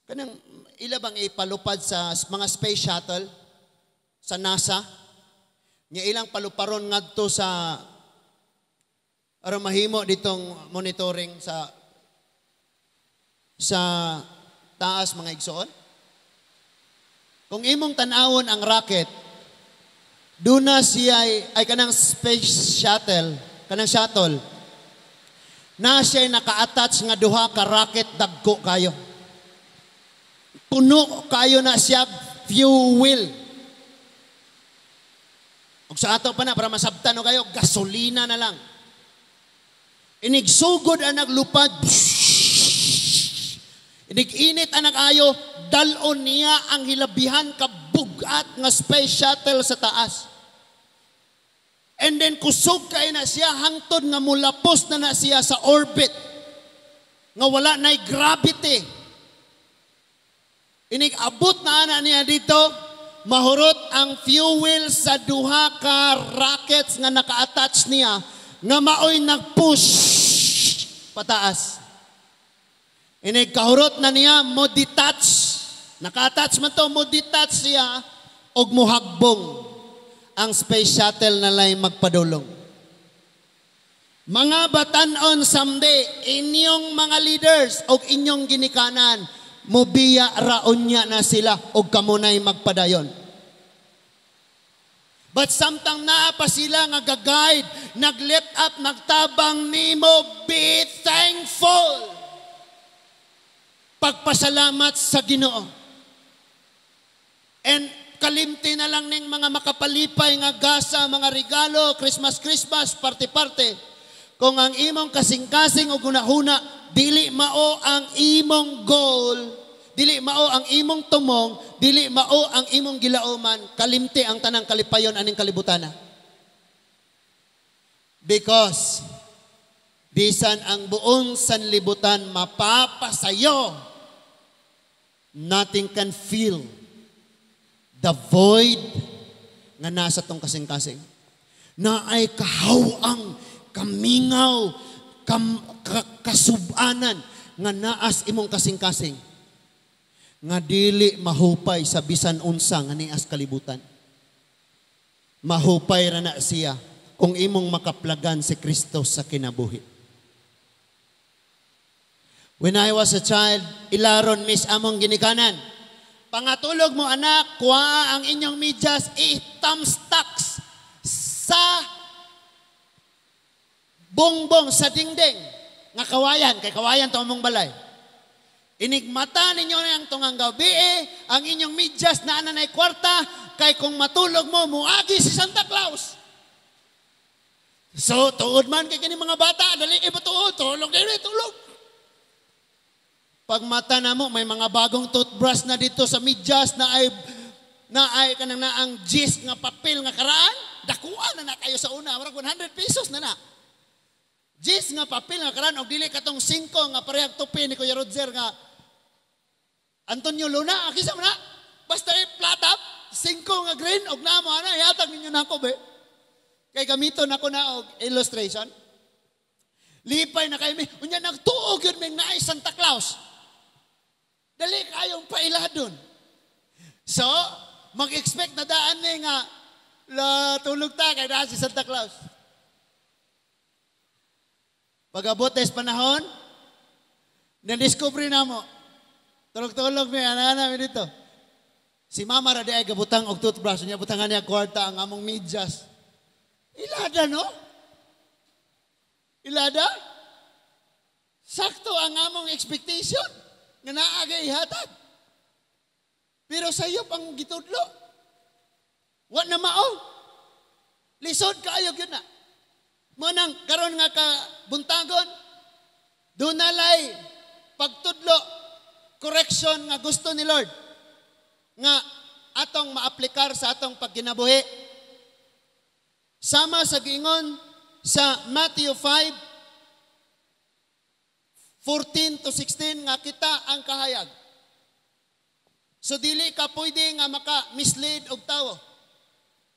kanang ilabang ipalupad sa mga space shuttle sa NASA. Nga ilang paluparon ngadto sa aron mahimo ditong monitoring sa taas mga igsoon. Kung imong tan-awon ang rocket, duna siya ay kanang space shuttle, kanang shuttle. Na siya naka-attach nga duha ka rocket dagko kayo. Puno kayo na siya fuel. Ug sa ato pa na, para masabtan kayo, gasolina na lang. Inigsugod ang naglupad. Inig-init ang nag-ayo, dalon niya ang hilabihan kabugat nga space shuttle sa taas. And then kusog kayo na siya, hangtod nga mulapos na siya sa orbit. Nga wala na'y gravity. Inig-abot na niya dito, mahurot ang fuel sa duha ka rockets nga naka-attach niya, nga maoy nag-push pataas. Inig-kahurot na niya, mo-detach. Naka-attach man to, mo-detach siya, og muhagbong ang space shuttle na lay magpadulong. Mga batanon someday, inyong mga leaders o inyong ginikanan, mubiya raon niya na sila o kamunay magpadayon. But samtang naa pa sila nga gag-guide, nag-lift up, nagtabang nimo, be thankful. Pagpasalamat sa Ginoo. And kalimti na lang ning mga makapalipay nga gasa, mga regalo, Christmas, parte-parte. Kung ang imong kasing-kasing o gunahuna, dili mao ang imong goal, dili mao ang imong tumong, dili mao ang imong gilauman, kalimti ang tanang kalipayon aning kalibutana. Because bisan ang buong sanlibutan mapapasayo, nothing can fill the void nga nasa tong kasing-kasing. Na ay kahawang kamingaw, kasubanan nga naas imong kasing-kasing nga dili mahupay sa bisan unsa nga nias kalibutan. Mahupay ra na siya kung imong makaplagan si Kristo sa kinabuhi. When I was a child, ilaron miss among ginikanan. Pangatulog mo anak, kuha ang inyong medyas, itamstaks sa bongbong sa dingding nga kawayan, kay kawayan to among balay. Inigmata ninyo ang tungang gabi ang inyong medyas na ananay kwarta, kay kung matulog mo, muagi si Santa Claus. So, tuod man kay kini mga bata, dali ipatuod, tulog dili, tulog. Pag mata na mo, may mga bagong toothbrush na dito sa medyas na ay kanang na ang gis nga papel nga karaan, dakuan na kayo sa una, marag 100 pesos na. Gis nga papel nga karaan, og dili katong 5 nga parehag tupi ni Kuya Roger nga Antonio Luna, akisa mo na, basta platap, 5 nga green, og namo ana, ihatag ninyo na ako, be. Kay gamiton ako na og illustration. Lipay na kayo, unya nagtuog yun, may naay Santa Claus. Dali kayong pailadon. So, mag-expect na daan nga tulog ta kay daan si Santa Claus. Pag-abot sa panahon, na-discovery na mo. Tulog-tulog may ana-ana dito. Si Mama Radi ay gabutang og toothbrush niya, butangan niya kwarta ang among medyas. Ilada, no? Ilada? Sakto ang among expectation nga naaga ihatag. Pero sayo pang gitudlo. Wa na mao. Lisod kaayo gyud na. Manang karon nga kabuntagon, dunalay pagtudlo, correction nga gusto ni Lord nga atong maaplikar sa atong pagkinabuhi. Sama sa giingon sa Matthew 5, 14 to 16 nga kita ang kahayag. So dili ka pwede nga maka-mislead og tawo.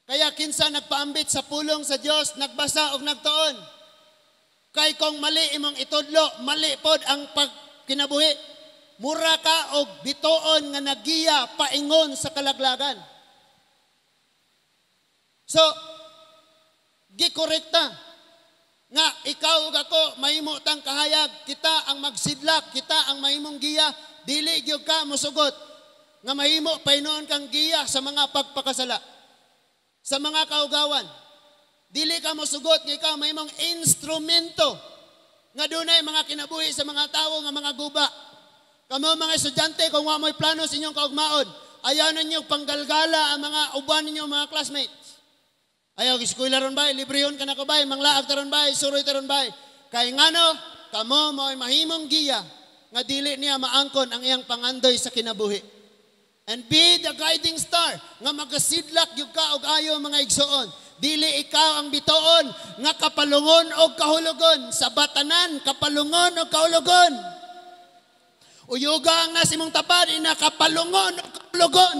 Kaya kinsa nagpaambit sa pulong sa Dios, nagbasa og nagtuon. Kay kung mali imong itudlo, mali pod ang pagkinabuhi. Mura ka og bituon nga nagiya paingon sa kalaglagan. So gikorekta nga ikaw ug ako mahimo tang kahayag, kita ang magsidlak, kita ang mahimong giya, dili gyud ka mosugot nga mahimo painon kang giya sa mga pagpakasala, sa mga kaugawan. Dili ka mosugot nga ikaw mahimong instrumento nga dunay mga kinabuhi sa mga tawo nga mga guba. Kamo mga estudyante, kung wa mo'y plano sa inyong kaugmaon, ayaw ninyo panggalgala ang mga uban ninyo mga classmates. Ayaw, eskwela ron ba? Librehon ka na ko ba? Manglaag taron ba? Suroy taron ba? Kay ngano, kamo mo'y mahimong giya nga dili niya maangkon ang iyang pangandoy sa kinabuhi. And be the guiding star nga magasidlak yung ka og ayo mga igsoon. Dili ikaw ang bitoon nga kapalungon og kahulugon. Sa batanan, kapalungon og kahulugon. Uyuga ang nasimong tapad, ina kapalungon og kahulugon.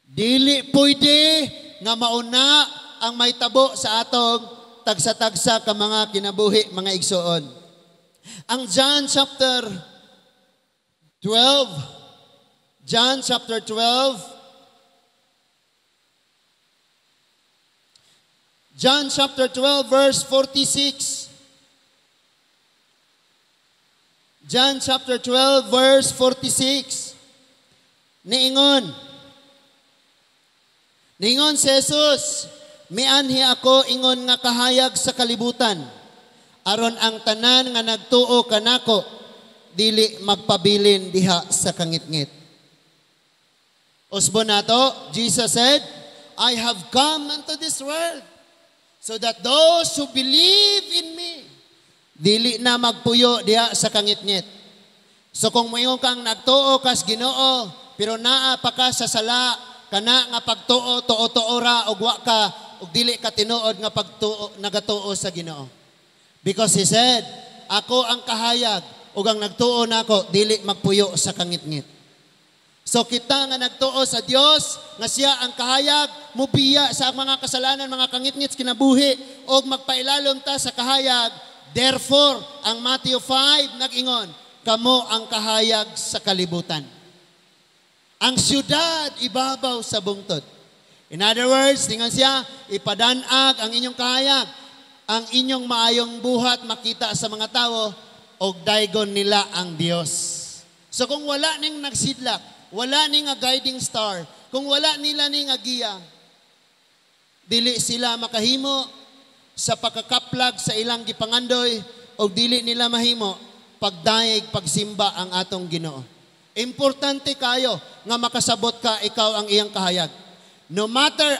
Dili pwede nga mauna ang may tabo sa atong tagsa-tagsa ka mga kinabuhi, mga igsoon. Ang John chapter 12, John chapter 12, John chapter 12 verse 46. John chapter 12 verse 46. Niingon si Jesus, mianhi ako ingon nga kahayag sa kalibutan, aron ang tanan nga nagtuo kanako, dili magpabilin diha sa kangitngit. Usbon nato, Jesus said, I have come unto this world, so that those who believe in me, dili na magpuyo diha sa kangitngit. So kung mayon kang nagtuo kas Ginoo, pero naa pa ka sa sala, kana nga pagtuo tuo ra og wa ka og dili ka tinuod nga pagtuo nagatuo sa Ginoo. Because he said, ako ang kahayag ug ang nagtuo nako dili magpuyo sa kangitngit. So kita nga nagtuo sa Dios nga siya ang kahayag mubiya sa mga kasalanan, mga kangitngit kinabuhi og magpailalom ta sa kahayag. Therefore, ang Matthew 5 nag-ingon, kamo ang kahayag sa kalibutan. Ang syudad ibabaw sa bungtod. In other words, tingan siya, ipadanag ang inyong kahayag, ang inyong maayong buhat makita sa mga tao og daygon nila ang Dios. So kung wala ning nagsidlak, wala ning nga guiding star, kung wala nila ning nga giya, dili sila makahimo sa pagkakaplag sa ilang gipangandoy o dili nila mahimo pagdaig pagsimba ang atong Ginoo. Importante kayo nga makasabot ka ikaw ang iyang kahayag. No matter,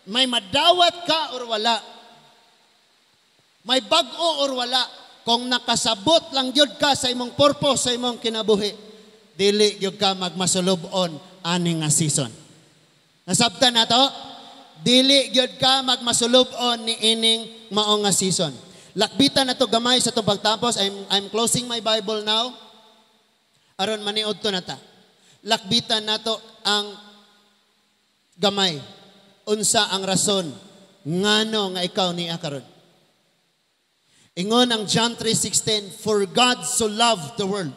may madawat ka or wala, may bag-o or wala, kung nakasabot lang yun ka sa imong purpose, sa imong kinabuhi, dili yun ka magmasulubon aning nga season. Nasabtan na to? Dili yun ka magmasulubon ni ining maong nga season. Lakbitan na to gamay sa to pagtapos. I'm closing my Bible now. Aron maniod to na ta. Lakbitan na to ang gamay. Unsa ang rason ngano nga ikaw ni akaron. Ingon ang John 3:16, for God so loved the world.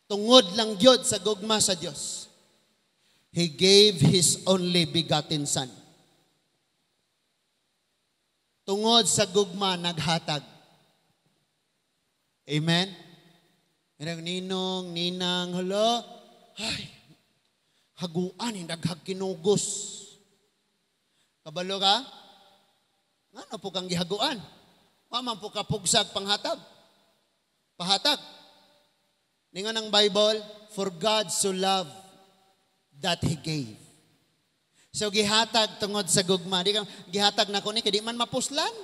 Tungod lang gyud sa gugma sa Dios, He gave His only begotten Son. Tungod sa gugma naghatag. Amen? Ninong, ninang, hala, ay, haguan, daghag kinugos. Kabalo ka? Ano po kang gihaguan? Maman po ka pugsag panghatag. Pahatag. Ningon ang Bible, for God so loved that He gave. So gihatag tungod sa gugma. Di ka gihatag na ko ni, kaya di man mapuslan.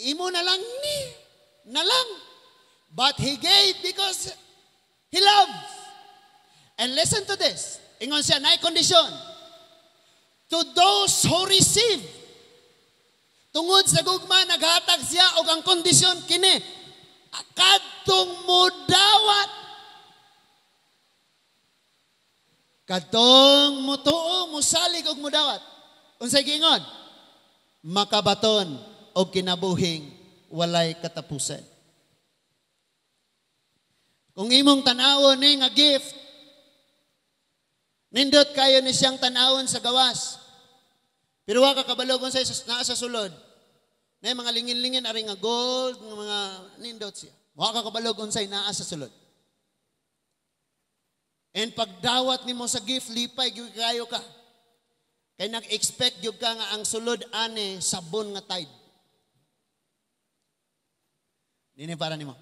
Imo na lang ni, na lang. But He gave because He loves. And listen to this. Ingon siya, na kondisyon. To those who receive. Tungod sa gugma, naghatag siya o ang kondisyon kini. Kadtong mudawat. Kadtong mutuo, musalig og mudawat. Unsay giingon? Makabaton og kinabuhing walay katapusan. Kung imong tanawon ni nga gift, nindot kayo ni siyang tanawon sa gawas. Pero wa ka kabalog unsay naa sa sulod. Nay mga lingin-lingin ari nga gold, nga mga nindot siya. Wa ka kabalog unsay naa sa sulod. And pagdawat nimo sa gift, lipay gyud kayo ka. Kay nag-expect gyud ka nga ang sulod ani sabon nga tide. Dini para nimo.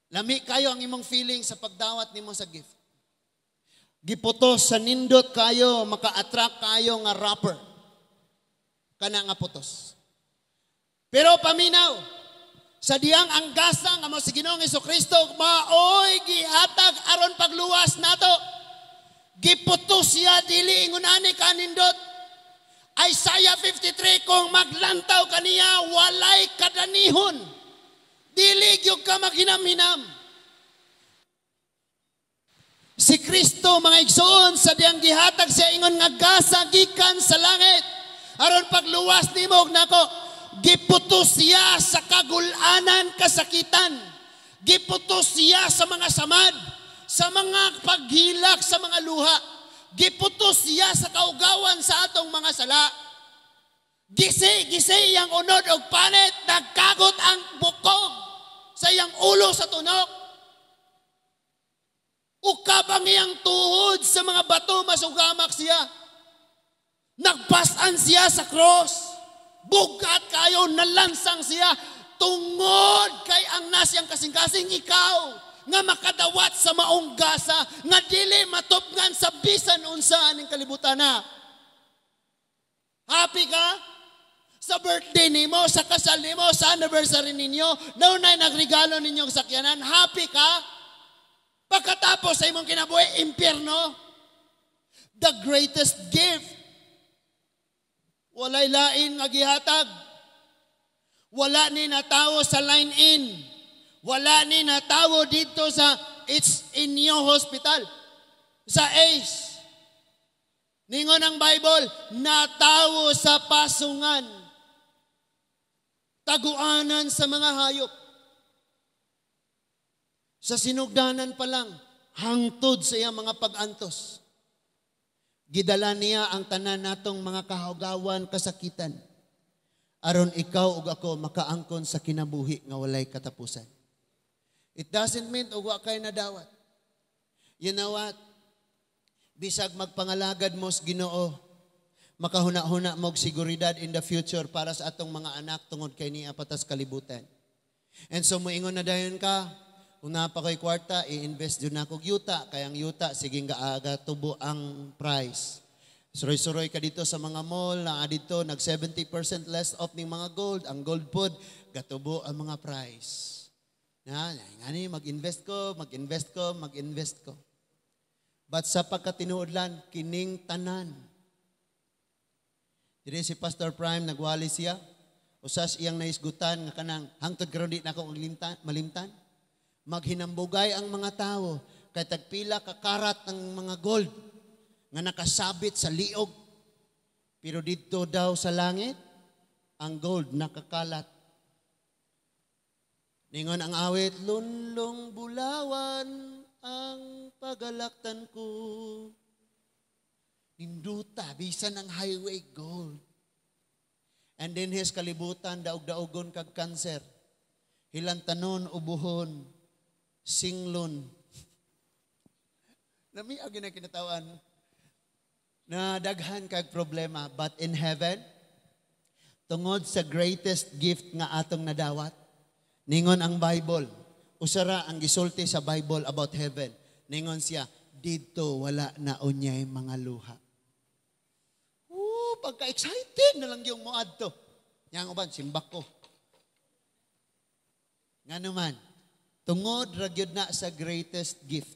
Lami kayo ang imong feeling sa pagdawat nimo sa gift. Giputos sa nindot kayo, maka-attract kayo nga rapper. Kana nga putos. Pero paminaw, sa diyang ang gasa nga mo si Ginoong Jesucristo, maoy gihatag aron pagluwas nato. Giputos siya dili ingunani kanindot. Isaiah 53, kung maglantaw kaniya, walay kadanihon. Dili gyud ka maghinam-hinam. Si Kristo mga igsoon sa diyang gihatag siya ingon nga gasa gikan sa langit. Aron pagluwas nimo og nako, giputos siya sa kagulanan, kasakitan. Giputos siya sa mga samad, sa mga paghilak, sa mga luha. Giputos siya sa kaugawan sa atong mga sala. Gisi yang unod og panit, nagkagot ang bukog sa iyang ulo sa tunok. Ukab ang iyang tuhod sa mga bato, masugamak siya. Nagpasan siya sa cross. Bugat kayo, nalansang siya. Tungod kay ang nasiyang kasing-kasing ikaw, nga makadawat sa maong gasa, nga dili matupngan sa bisan unsa ning kalibutan na. Happy ka? Sa birthday nimo, sa kasal nimo, sa anniversary ninyo, daw na nagregalo ninyong sakyanan, happy ka? Pagkatapos sa imong kinabuhi, impyerno. The greatest gift. Walay lain nga gihatag. Wala ni natawo sa line-in. Wala ni natawo dito sa It's inyo hospital. Sa ACE. Ningon ang Bible, natawo sa pasungan. Taguanan sa mga hayop. Sa sinugdanan pa lang, hangtod sa iyang mga pag-antos. Gidala niya ang tanan natong mga kahugawan, kasakitan. Aron ikaw ug ako makaangkon sa kinabuhi nga walay katapusan. It doesn't mean ugwa kay nadawat. You know what? Bisag magpangalagad mo sa Ginoo, makahuna-huna mo og seguridad in the future para sa atong mga anak tungod kay niya patas kalibutan. And so moingon na dayon ka, kung napa ko'y kwarta, i-invest dyan na kong yuta. Kaya ang yuta, siging gaaga tubo ang price. Suroy-suroy ka dito sa mga mall na dito, nag 70% less off ng mga gold. Ang gold pod, gatubo ang mga price. Ngani, mag-invest ko. But sa pagkatinuodlan, kining tanan. Diri si Pastor Prime, nagwali siya. Usas iyang naisgutan, nga kanang hangtod karon di na ako malimtan. Maghinambugay ang mga tao kay tagpila ka karat ng mga gold nga nakasabit sa liog. Pero dito daw sa langit, ang gold nakakalat. Ningon ang awit, lunlong bulawan ang pagalaktan ko. Ninduta, bisan ang highway gold. And then his kalibutan, daog-daogon kag cancer. Hilantanon, ubuhon, singlon. Lami ang kinatawaan na daghan kag problema. But in heaven, tungod sa greatest gift nga atong nadawat, ningon ang Bible, usara ang gisulti sa Bible about heaven. Ningon siya, dito wala na unyay mga luha. Pagka-excited na lang yung muad to. Yang uban, simbak ko. Nga naman, tungod ragyod na sa greatest gift.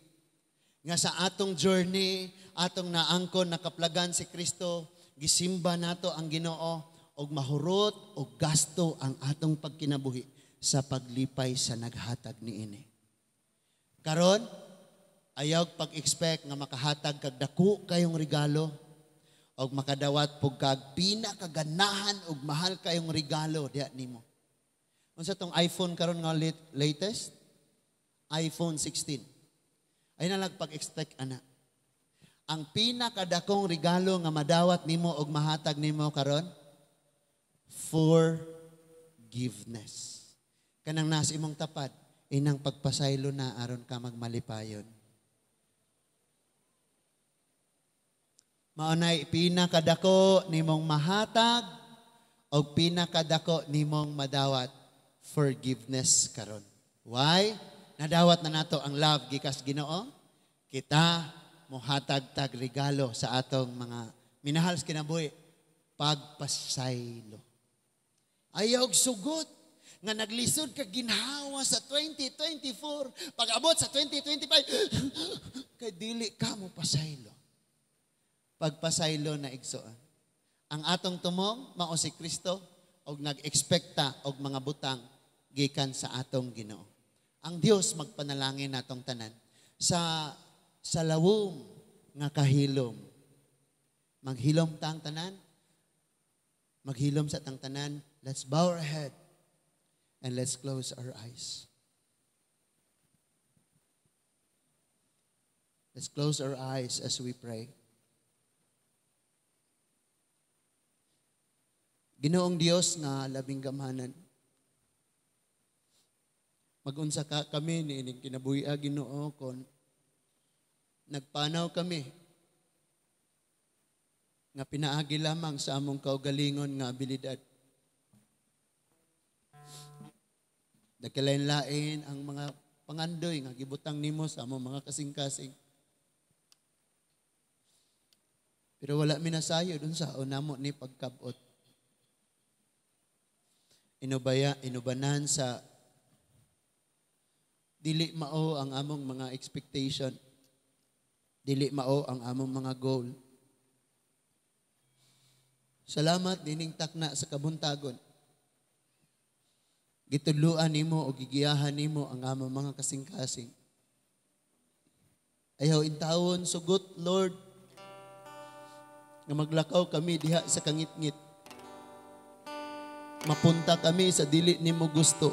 Nga sa atong journey, atong naangkon, nakaplagan si Kristo, gisimba nato ang Ginoo, og mahurot og gasto ang atong pagkinabuhi sa paglipay sa naghatag niini. Karon, ayaw pag-expect nga makahatag kag dako kayong regalo, og makadawat pug kag pinakaganahan og mahal kayong regalo diha nimo. Unsa tong iPhone karon nga latest? iPhone 16. Ay na lang pag-expect ana. Ang pinakadakong regalo nga madawat nimo og mahatag nimo karon, forgiveness. Kanang nasa imong tapad, inang pagpasaylo na aron ka magmalipayon. Maunay pinakadako nimong mahatag o pinakadako nimong madawat forgiveness karon. Why? Nadawat na nato ang love gikas Ginoo. Kita mohatag tag regalo sa atong mga minahal sa kinabuhi, pagpasaylo. Ayaw sugot nga naglisod ka ginhawa sa 2024, pag-abot sa 2025 kay dili ka mo pasaylo. Pagpasaylo na igsoon. Ang atong tumong mao si Kristo og nag-ekspekta og mga butang gikan sa atong Ginoo. Ang Dios magpanalangin natong tanan sa lawom nga kahilom. Maghilom ta ang tanan. Maghilom sa tang tanan. Let's bow our head and let's close our eyes. Let's close our eyes as we pray. Ginoong Dios nga labing gamhanan. Mag-unsa ka kami niining kinabuhi Ginoo kon nagpanaw kami nga pinaagi lamang sa among kaugalingon nga abilidad. Nagkalain-lain ang mga pangandoy nga gibutang nimo sa among mga kasing-kasing. Pero wala minasayo dun sa unamo ni pagkabot. Inubanan sa dili mao ang among mga expectation. Dili mao ang among mga goal. Salamat dining takna sa kabuntagon. Gitudluan nimo o gigiyahan nimo ang among mga kasing-kasing. Ayaw intawon, sugot, Lord, nga maglakaw kami diha sa kangit-ngit. Mapunta kami sa dili nimo gusto.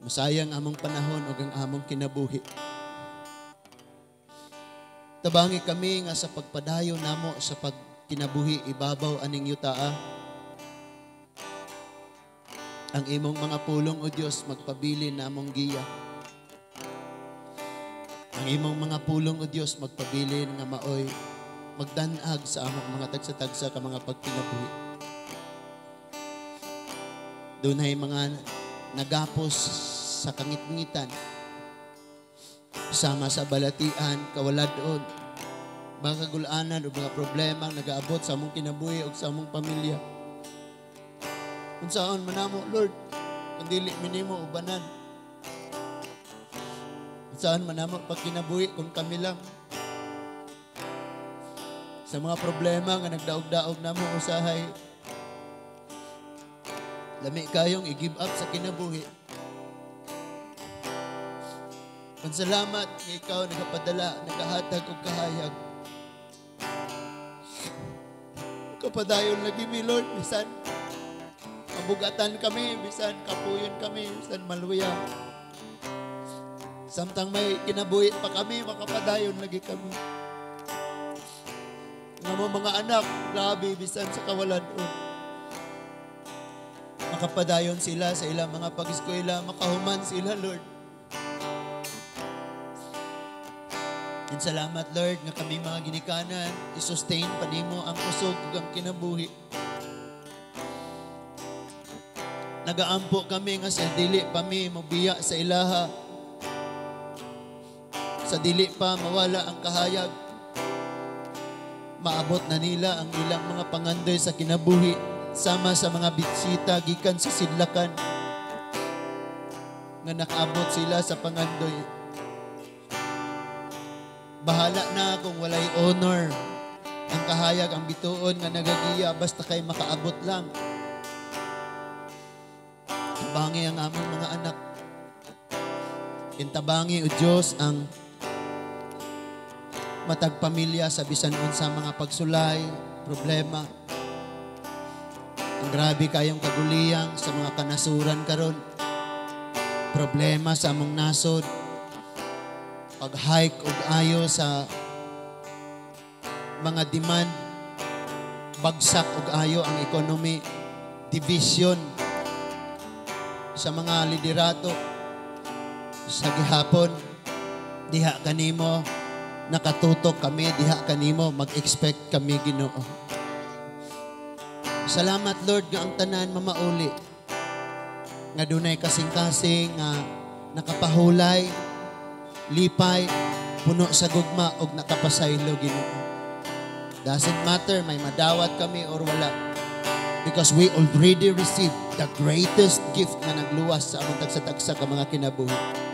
Masayang among panahon o ang among kinabuhi. Tabangi kami nga sa pagpadayon namo sa pagkinabuhi ibabaw aning yutaa. Ang imong mga pulong o Diyos magpabilin namong giya. Ang imong mga pulong o Diyos magpabilin nga maoy magdanag sa among mga tagsa-tagsa ka mga pagkinabuhi. Dunay mga nagapos sa kangit-ngitan, sama sa balatian, kawaladon, mga kagulanan o mga problemang nagaabot sa among kinabuhi o sa among pamilya. Kung saan manamo, Lord, kung dili minimo ubanan. Kung saan manamo pagkinabuhi kung kami lang. Sa mga problema nga nagdaog-daog namo usahay, lami kayong i-give up sa kinabuhi. Salamat nga ikaw nagapadala, nagahatag og kahayag. Kapadayon lagi mi, Lord, bisan mabugatan kami, bisan kapuyon kami, bisan maluya. Samtang may kinabuhi pa kami, makapadayon lagi kami. Nga mga anak, grabe, bisan sa kawaladon. Makapadayon sila sa ilang mga pag-eskwela, makahuman sila, Lord. And salamat, Lord, nga kami mga ginikanan, isustain pa nimo ang usog ug ang kinabuhi. Nagaampo kami nga sa dili pa mi mobiya sa ilaha. Sa dili pa mawala ang kahayag. Maabot na nila ang ilang mga pangandoy sa kinabuhi sama sa mga bisita gikan sa sidlakan nga nakaabot sila sa pangandoy. Bahala na kung walay honor ang kahayag, ang bituon nga nagagiya basta kay makaabot lang. Tabangi ang among mga anak. Intabangi o Diyos ang matagpamilya sa bisan unsa mga pagsulay, problema. Ang grabe kayong kaguliyang sa mga kanasuran karon. Problema sa among nasod. Pag-hike og ayo sa mga demand, bagsak og ayo ang economy, division sa mga liderato sa gihapon, diha kanimo nakatutok kami, diha kanimo mag-expect kami, Ginoo. Salamat, Lord, nga ang tanan mamauli nga dunay kasing-kasing nga nakapahulay, lipay, puno sa gugma og nakapasaylo, Ginoo. Doesn't matter may madawat kami or wala, because we already received the greatest gift na nagluwas sa among tagsa-tagsa ka mga kinabuhi.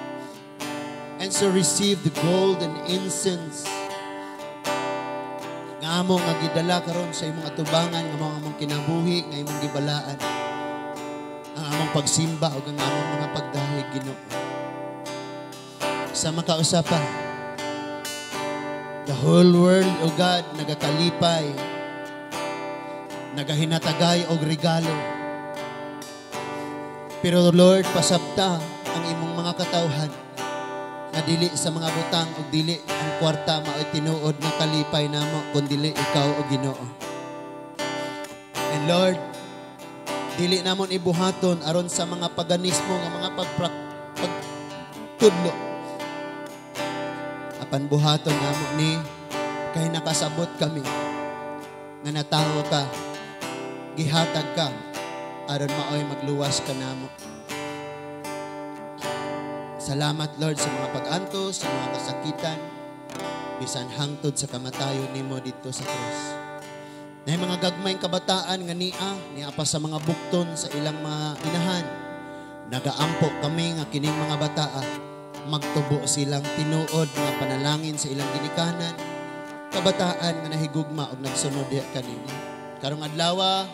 And so receive the gold and incense nga among nga gidala karon sa imong atubangan nga among kinabuhi nga imong gibalaan, ang among pagsimba ug ang among mga pagdahig, Ginoo. Sa makausapan, the whole world, O God, nagakalipay, nagahinatagay og regalo. Pero Lord, pasabta ang imong mga katawhan na dili sa mga butang o dili ang kwarta mao'y tinuod na kalipay namo, kundi ikaw o Ginoo. And Lord, dili namon ibuhaton aron sa mga paganismo nga mga pagtudlo. Apan buhaton namo ni kay nakasabot kami nga natawo ka, gihatag ka aron maoy magluwas ka namo. Salamat, Lord, sa mga pag-antos, sa mga kasakitan, bisan hangtod sa kamatayon nimo dito sa krus. Na mga gagmayng kabataan nga niya pa sa mga bukton sa ilang mga inahan, nagaampo kami nga kining mga bataa magtubo silang tinuod nga panalangin sa ilang ginikanan, kabataan nga nahigugma og nagsunod diha kanimo. Karong adlaw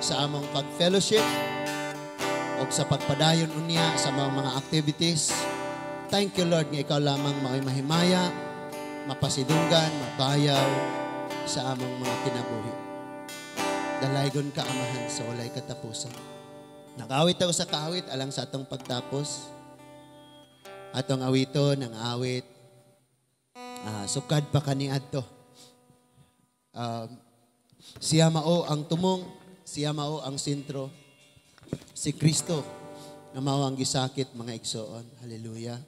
sa among pag-fellowship o sa pagpadayon unya sa mga activities, Thank you, Lord, nga ikaw lamang mao'y mahimaya, mapasidunggan, mabayaw sa among mga kinabuhi. Dalaygon ka, Amahan, sa walay katapusan. Nag-awit tayo sa kaawit alang sa atong pagtapos. Atong awito ng awit. Sukad pa kani adto. Siya mao ang tumong, siya mao ang sentro. Si Kristo na mao ang gisakit mga igsoon. Hallelujah.